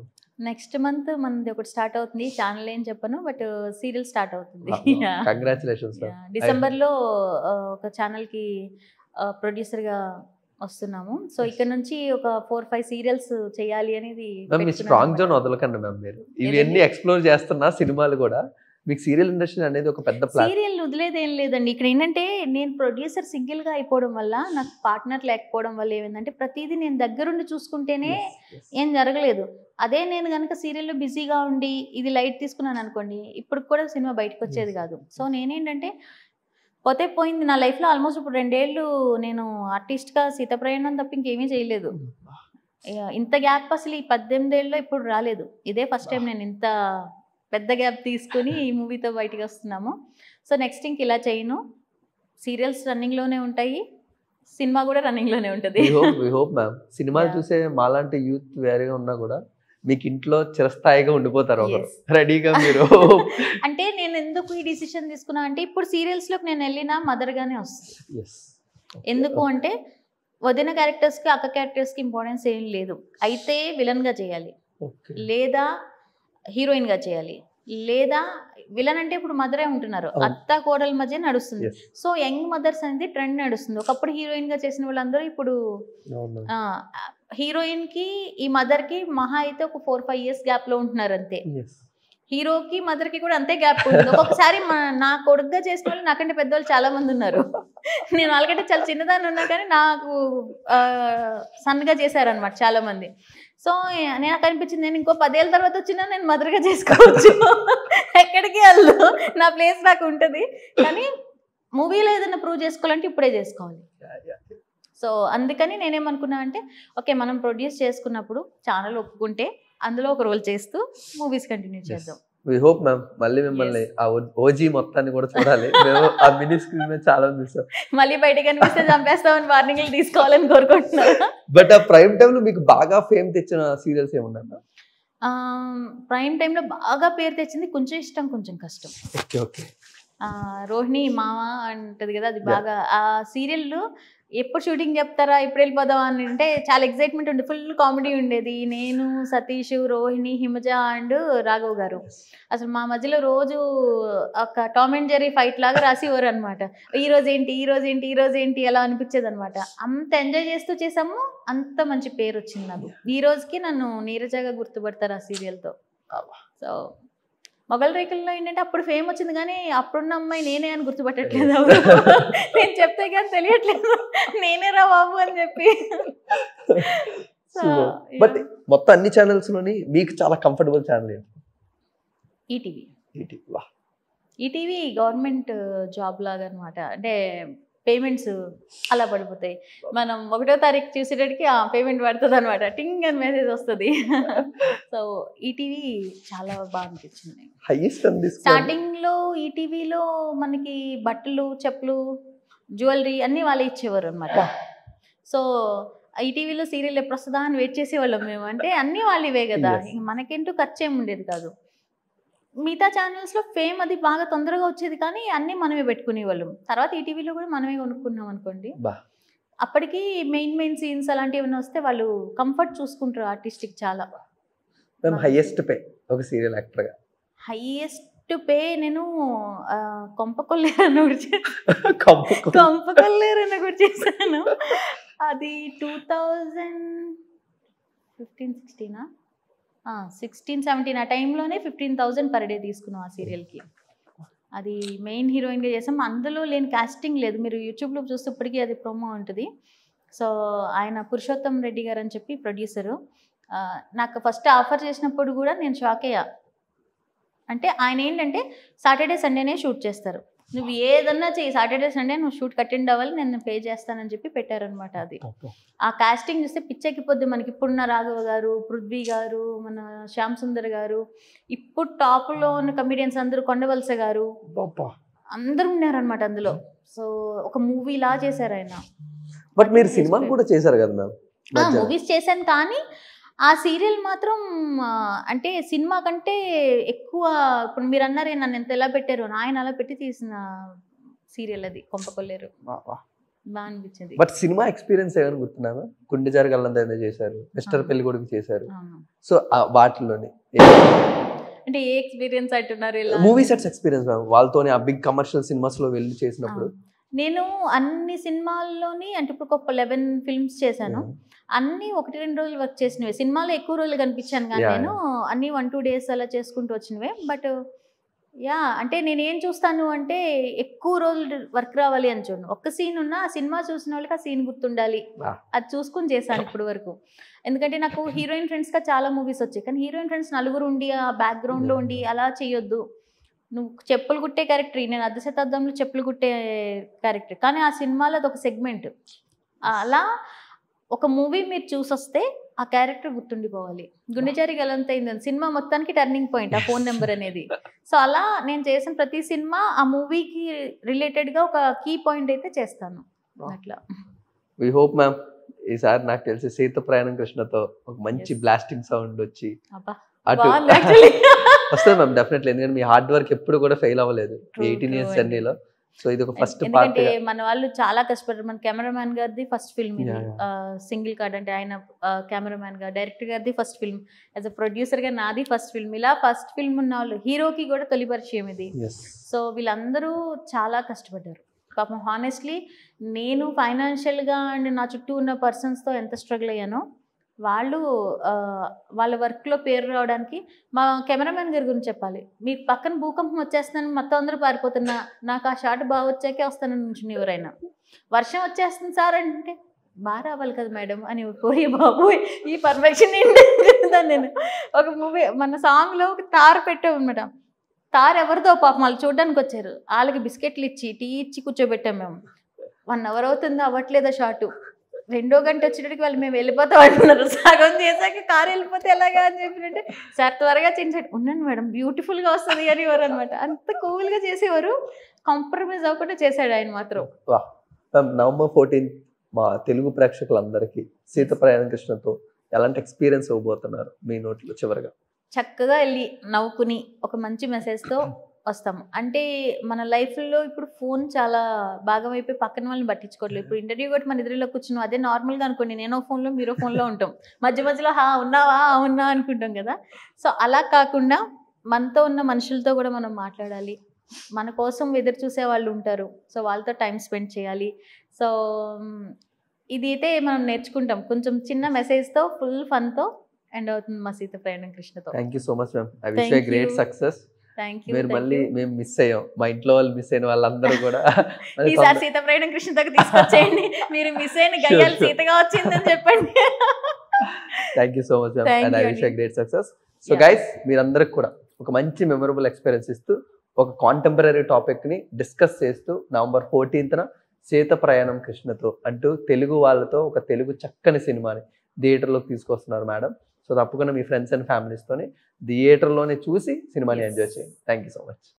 నెక్స్ట్ మంత్ మనది ఒకటి స్టార్ట్ అవుతుంది, ఛానల్ ఏం చెప్పను, బట్ సీరియల్ స్టార్ట్ అవుతుంది. కంగ్రాచులేషన్స్. డిసెంబర్లో ఒక ఛానల్కి ప్రొడ్యూసర్గా వస్తున్నాము. సో ఇక్కడ నుంచి ఒక 4-5 సీరియల్స్ చేయాలి అనేది. స్ట్రాంగ్ జోన్ వదలకండి మ్యామ్, మీరు ఇవన్నీ ఎక్స్ప్లోర్ చేస్తున్నా సినిమాలు కూడా. మీకు సీరియల్ ఇండస్ట్రీ అనేది ఒక పెద్ద ప్లాన్. సీరియల్ వదిలేది ఏం లేదండి. ఇక్కడ ఏంటంటే నేను ప్రొడ్యూసర్ సింగిల్గా అయిపోవడం వల్ల, నాకు పార్ట్నర్ లేకపోవడం వల్ల ఏమైందంటే ప్రతిదీ నేను దగ్గరుండి చూసుకుంటేనే ఏం జరగలేదు. అదే నేను కనుక సీరియల్లో బిజీగా ఉండి ఇది లైట్ తీసుకున్నాను అనుకోండి, ఇప్పుడు కూడా సినిమా బయటకు వచ్చేది కాదు. సో నేనేంటంటే పోతే పోయింది. నా లైఫ్లో ఆల్మోస్ట్ ఇప్పుడు 2 ఏళ్ళు నేను ఆర్టిస్ట్గా సీత ప్రయాణం తప్ప ఇంకేమీ చేయలేదు. ఇంత గ్యాప్ అసలు ఈ 18 ఏళ్ళలో ఇప్పుడు రాలేదు. ఇదే ఫస్ట్ టైం నేను ఇంత పెద్ద గ్యాప్ తీసుకుని ఈ మూవీతో బయటకు వస్తున్నాము. సో నెక్స్ట్ ఇంక ఇలా చేయను. సీరియల్స్ రన్నింగ్లోనే ఉంటాయి, సినిమా కూడా రన్నింగ్లోనే ఉంటుంది. మ్యామ్ సినిమాలు చూసే మాలాంటి యూత్ వేరేగా ఉన్నా కూడా మీకు ఇంట్లో చిరస్థాయిగా ఉండిపోతారు రెడీగా మీరు. అంటే నేను ఎందుకు ఈ డిసిషన్ తీసుకున్నా అంటే ఇప్పుడు సీరియల్స్లోకి నేను వెళ్ళినా మదర్గానే వస్తుంది. ఎందుకు అంటే వదిన క్యారెక్టర్స్కి అక్క క్యారెక్టర్స్కి ఇంపార్టెన్స్ ఏం లేదు. అయితే విలన్గా చేయాలి, లేదా హీరోయిన్గా చేయాలి, లేదా విలన్ అంటే ఇప్పుడు మదరే ఉంటున్నారు, అత్త కోడల మధ్య నడుస్తుంది. సో యంగ్ మదర్స్ అనేది ట్రెండ్ నడుస్తుంది. ఒకప్పుడు హీరోయిన్గా చేసిన వాళ్ళందరూ ఇప్పుడు హీరోయిన్కి ఈ మదర్కి మహా అయితే ఒక 4-5 years గ్యాప్లో ఉంటున్నారు అంతే. హీరోకి మదర్కి కూడా అంతే గ్యాప్ ఉంటుంది. ఒక్కొక్కసారి నా కొడుకుగా చేసిన వాళ్ళు నాకంటే పెద్దవాళ్ళు చాలా మంది ఉన్నారు. నేను వాళ్ళకంటే చాలా చిన్నదాన్ని ఉన్నా కానీ నాకు సన్గా చేశారనమాట చాలా మంది. సో నాకు అనిపించింది నేను ఇంకో 10 ఏళ్ళ తర్వాత వచ్చినా నేను మదర్గా చేసుకోవచ్చు, ఎక్కడికి వెళ్ళు, నా ప్లేస్ నాకు ఉంటుంది. కానీ మూవీలో ఏదైనా ప్రూవ్ చేసుకోవాలంటే ఇప్పుడే చేసుకోవాలి. సో అందుకని నేనేమనుకున్నా అంటే ఓకే మనం ప్రొడ్యూస్ చేసుకున్నప్పుడు ఛానల్ ఒప్పుకుంటే అందులో ఒక రోల్ చేస్తూ మూవీస్ కంటిన్యూ చేద్దాం. వి హోప్ మ్యామ్ మళ్ళీ మిమ్మల్ని ఆ ఓజీ మొత్తాన్ని కూడా చూడాలి. మేము ఆ మినీ స్క్రీన్ మీద చాలా చూసాం. మళ్ళీ బయట కనిపిస్తే చంపేస్తామని వార్నింగ్లు తీసుకోవాలని కోరుకుంటున్నాను. బట్ ఆ ప్రైమ్ టైంలో మీకు బాగా ఫేమ్ తెచ్చిన సీరియల్స్ ఏమున్నాయి? ప్రైమ్ టైంలో బాగా పేరు తెచ్చింది కొంచెం ఇష్టం కొంచెం కష్టం. ఓకే. రోహిణి మామ అంటది కదా, అది బాగా ఆ సీరియల్ ఎప్పుడు షూటింగ్ చెప్తారా ఎప్పుడు వెళ్ళిపోదామా అని అంటే చాలా ఎక్సైట్మెంట్ ఉండే, ఫుల్ కామెడీ ఉండేది. నేను, సతీష్, రోహిణి, హిమజ అండ్ రాఘవ్ గారు అసలు మా మధ్యలో రోజు ఒక టామ్ అండ్ జెర్రీ ఫైట్ లాగా రాసేవారు అనమాట. ఈరోజు ఏంటి అలా అనిపించేది అనమాట. అంత ఎంజాయ్ చేస్తూ చేసాము, అంత మంచి పేరు వచ్చింది నాకు. ఈ రోజుకి నన్ను నీరజగా గుర్తుపడతారు ఆ సీరియల్తో. సో మొగల్ రేకుల్లో ఏంటంటే అప్పుడు ఫేమ్ వచ్చింది కానీ అప్పుడున్న అమ్మాయి నేనే అని గుర్తుపట్టట్లేదు. నేను చెప్తే కానీ తెలియట్లేదు నేనే రా బాబు అని చెప్పి. బట్ మొత్తం అన్ని ఛానల్స్ లోని మీకు చాలా కంఫర్టబుల్ ఛానల్ ఏంటి? ఈటీవీ గవర్నమెంట్ జాబ్ లాగా అనమాట. అంటే పేమెంట్స్ అలా పడిపోతాయి. మనం 1వ తారీఖు చూసేటప్పటికి పేమెంట్ పడుతుంది అనమాట, టింగ్ అని మెసేజ్ వస్తుంది. సో ఈటీవీ చాలా బాగా అనిపించింది. హైయెస్ట్ స్టార్టింగ్లో ఈటీవీలో మనకి బట్టలు, చెప్పులు, జ్యువెలరీ అన్నీ వాళ్ళే ఇచ్చేవారు అనమాట. సో ఈటీవీలో సీరియల్ ఎప్పుడు వస్తుందా అని వెయిట్ చేసేవాళ్ళం మేము. అంటే అన్నీ వాళ్ళు ఇవే కదా, ఇంక మనకేంటో ఖర్చు ఏమి ఉండేది కాదు. మిగతా ఛానల్స్లో ఫేమ్ అది బాగా తొందరగా వచ్చేది, కానీ అన్నీ మనమే పెట్టుకునేవాళ్ళం. తర్వాత ఈటీవీలో కూడా మనమే కొనుక్కున్నాం అనుకోండి. అప్పటికి మెయిన్ సీన్స్ అలాంటివి ఏమైనా వస్తే వాళ్ళు కంఫర్ట్ చూసుకుంటారు ఆర్టిస్ట్కి చాలా. హైయెస్ట్ పే ఒక సీరియల్ యాక్టర్గా? హైయెస్ట్ పే నేను కొంపకొల్లేరన్న కూడా చేశాను. అది 2015-16 16-17 ఆ టైంలోనే 15,000 పర్ డే తీసుకున్నాం ఆ సీరియల్కి. అది మెయిన్ హీరోయిన్గా చేసాం. అందులో లేని కాస్టింగ్ లేదు, మీరు యూట్యూబ్లో చూస్తే ఇప్పటికీ అది ప్రోమో ఉంటుంది. సో ఆయన పురుషోత్తం రెడ్డి గారు అని చెప్పి ప్రొడ్యూసరు. నాకు ఫస్ట్ ఆఫర్ చేసినప్పుడు కూడా నేను షాక్ అయ్యా. అంటే ఆయన ఏంటంటే సాటర్డే సండేనే షూట్ చేస్తారు, నువ్వు ఏదన్నా చెయ్యి, సాటర్డే సండే నువ్వు షూట్ అటెండ్ అవ్వాలి, నేను పే చేస్తానని చెప్పి పెట్టారనమాట. అది ఆ కాస్టింగ్ చూస్తే పిచ్చెక్కిపోద్ది. మనకి ఇప్పుడున్న రాఘవ గారు, పృథ్వీ గారు, మన శ్యామ్ సుందర్ గారు, ఇప్పుడు టాప్లో ఉన్న కమిడియన్స్ అందరూ, కొండవలస గారు, అందరూ ఉన్నారనమాట అందులో. సో ఒక మూవీలా చేశారు ఆయన. బట్ మీరు సినిమా కూడా చేశారు కదా మ్యామ్? మూవీస్ చేశాను, కానీ ఆ సీరియల్ మాత్రం అంటే సినిమా కంటే ఎక్కువ. ఇప్పుడు మీరు అన్నారే నన్ను ఎంత ఎలా పెట్టారు, ఆయన అలా పెట్టి తీసిన సీరియల్ అది కొంపకొల్లేరు. బాగా అనిపించింది. బట్ సినిమా ఎక్స్పీరియన్స్ ఏమైనా గుర్తున్నామా? గుండె జరగాలంతా చేశారు, మిస్టర్ పెళ్లి కొడుకు చేశారు. సో వాటిలోనే అంటే ఏ ఎక్స్పీరియన్స్ అంటున్నారు? మూవీ సెట్స్ ఎక్స్పీరియన్స్ మ్యామ్, వాళ్ళతోనే ఆ బిగ్ కమర్షియల్ సినిమాస్ లో వెళ్ళి చేసినప్పుడు. నేను అన్ని సినిమాల్లోని అంటే ఇప్పుడు ఒక 11 ఫిల్మ్స్ చేశాను. అన్నీ 1-2 రోజులు వర్క్ చేసినవే. సినిమాలో ఎక్కువ రోజులు కనిపించాను కానీ నేను అన్నీ 1-2 డేస్ అలా చేసుకుంటూ వచ్చినవే. బట్ అంటే నేను ఏం చూస్తాను అంటే ఎక్కువ రోజులు వర్క్ రావాలి అని చూడను. ఒక్క సీన్ ఉన్నా ఆ సినిమా చూసిన వాళ్ళకి ఆ సీన్ గుర్తుండాలి, అది చూసుకుని చేశాను ఇప్పుడు వరకు. ఎందుకంటే నాకు హీరోయిన్ ఫ్రెండ్స్గా చాలా మూవీస్ వచ్చాయి, కానీ హీరోయిన్ ఫ్రెండ్స్ నలుగురు ఉండి ఆ బ్యాక్గ్రౌండ్లో ఉండి అలా చేయొద్దు. నువ్వు చెప్పులు కుట్టే క్యారెక్టర్, నేను 'అర్ధ శతాబ్దంలో చెప్పులు కుట్టే క్యారెక్టర్, కానీ ఆ సినిమాలో అది ఒక సెగ్మెంట్. అలా ఒక మూవీ మీరు చూసొస్తే ఆ క్యారెక్టర్ గుర్తుండిపోవాలి. గుండెచారి గలంతైంది సినిమా మొత్తానికి టర్నింగ్ పాయింట్ ఆ ఫోన్ నెంబర్ అనేది. సో అలా నేను చేసిన ప్రతి సినిమా ఆ మూవీకి రిలేటెడ్గా ఒక కీ పాయింట్ అయితే చేస్తాను అట్లా. వి హోప్ మ్యామ్ ఈసారి నాకు తెలిసి సీత ప్రయాణం కృష్ణతో ఒక మంచి బ్లాస్టింగ్ సౌండ్ వచ్చి వస్తుంది మ్యామ్ డెఫినెట్లీ. ఎందుకంటే మీ హార్డ్ వర్క్ ఎప్పుడు కూడా ఫెయిల్ అవ్వలేదు 18 years జర్నీలో. సో ఇది ఒక ఫస్ట్ పార్ట్. ఎందుకంటే మన వాళ్ళు చాలా కష్టపడ్డారు. మన కెమెరామ్యాన్ గారిది ఫస్ట్ ఫిల్మ్ ఇది, సింగిల్ కార్డ్. అంటే ఆయన కెమెరామ్యాన్ గా, డైరెక్టర్ గారిది first film, as a producer గా నాది ఫస్ట్ ఫిల్మ్. ఇలా ఫస్ట్ ఫిల్మ్ ఉన్న వాళ్ళు, హీరోకి కూడా తొలి పరిచయం ఇది. సో వీళ్ళందరూ చాలా కష్టపడ్డారు పాపం. హానెస్ట్లీ నేను ఫైనాన్షియల్గా అండ్ నా చుట్టూ ఉన్న పర్సన్స్తో ఎంత స్ట్రగుల్ అయ్యానో, వాళ్ళు వాళ్ళ వర్క్లో పేరు రావడానికి. మా కెమెరామెన్ గారి గురించి చెప్పాలి. మీ పక్కన భూకంపం వచ్చేస్తుందని మొత్తం అందరూ పారిపోతున్నా, నాకు ఆ షాట్ బాగా వచ్చాకే వస్తానని నుంచి ఎవరైనా, వర్షం వచ్చేస్తుంది సార్ అంటే బాగా రావాలి కదా మేడం అని, పోయి బాబు ఈ పర్ఫెక్షన్ ఏంటి. నేను ఒక మూవీ మన సాంగ్లో ఒక తార పెట్టామన్నమాట. తార ఎవరిదో పాపం వాళ్ళు చూడడానికి వచ్చారు, వాళ్ళకి బిస్కెట్లు ఇచ్చి టీ ఇచ్చి కూర్చోబెట్టాం మేము. 1 hour అవుతుందో అవ్వట్లేదా షాటు. 2వ గంట వచ్చేటప్పటికి వాళ్ళు మేము వెళ్ళిపోతాం అంటున్నారు. సగం చేశాక కారు వెళ్ళిపోతే ఎలాగా అని చెప్పినట్టే, సార్ త్వరగా చేంజ్ ఉండండి మేడం బ్యూటిఫుల్గా వస్తుంది అని ఎవరు అనమాట. అంత కూల్గా చేసేవారు, కాంప్రమైజ్ అవ్వకుండా చేశాడు ఆయన మాత్రం. November 14th మా తెలుగు ప్రేక్షకులందరికీ సీత ప్రయాణం కృష్ణతో ఎలాంటి ఎక్స్పీరియన్స్ ఇవ్వబోతున్నారు మీ నోట్లో చివరిగా? చక్కగా వెళ్ళి నవ్వుకుని ఒక మంచి మెసేజ్తో వస్తాము. అంటే మన లైఫ్లో ఇప్పుడు ఫోన్ చాలా భాగం అయిపోయి పక్కన వాళ్ళని పట్టించుకోవట్లేదు. ఇప్పుడు ఇంటర్వ్యూ కూడా మన ఎదురులో కూర్చున్నాం, అదే నార్మల్గా అనుకోండి, నేనో ఫోన్లో మీరో ఫోన్లో ఉంటాం, మధ్య మధ్యలో ఉన్నావా ఉన్నా అనుకుంటాం కదా. సో అలా కాకుండా మనతో ఉన్న మనుషులతో కూడా మనం మాట్లాడాలి. మన కోసం ఎదురు చూసే వాళ్ళు ఉంటారు, సో వాళ్ళతో టైం స్పెండ్ చేయాలి. సో ఇది అయితే మనం నేర్చుకుంటాం. కొంచెం చిన్న మెసేజ్తో ఫుల్ ఫన్తో ఎండ్ అవుతుంది మా Seetha Prayanam Krishnatho. Thank you so much ma'am. I wish you great success. మీరు మళ్ళీ మేము మిస్ అయ్యాం, మా ఇంట్లో వాళ్ళు మిస్ అయిన వాళ్ళందరూ కూడా ఈసారి సీత ప్రయాణం కృష్ణతో తీసుకొచ్చేయండి. మీరు మిస్ అయిన గయ్యాలు సీతగా వచ్చిందని చెప్పండి. Thank you so much ma'am and I wish you great success. So guys మీరందరికి కూడా ఒక మంచి మెమరబుల్ ఎక్స్పీరియన్స్ ఇస్తూ ఒక కాంటెంపరీ టాపిక్ ని డిస్కస్ చేస్తూ November 14th సీత ప్రయాణం కృష్ణతో అంటూ తెలుగు వాళ్ళతో ఒక తెలుగు చక్కని సినిమాని థియేటర్లోకి తీసుకొస్తున్నారు మేడం. సో తప్పకుండా మీ ఫ్రెండ్స్ అండ్ ఫ్యామిలీస్తోని థియేటర్లోనే చూసి సినిమాని ఎంజాయ్ చేయండి. Thank you so much.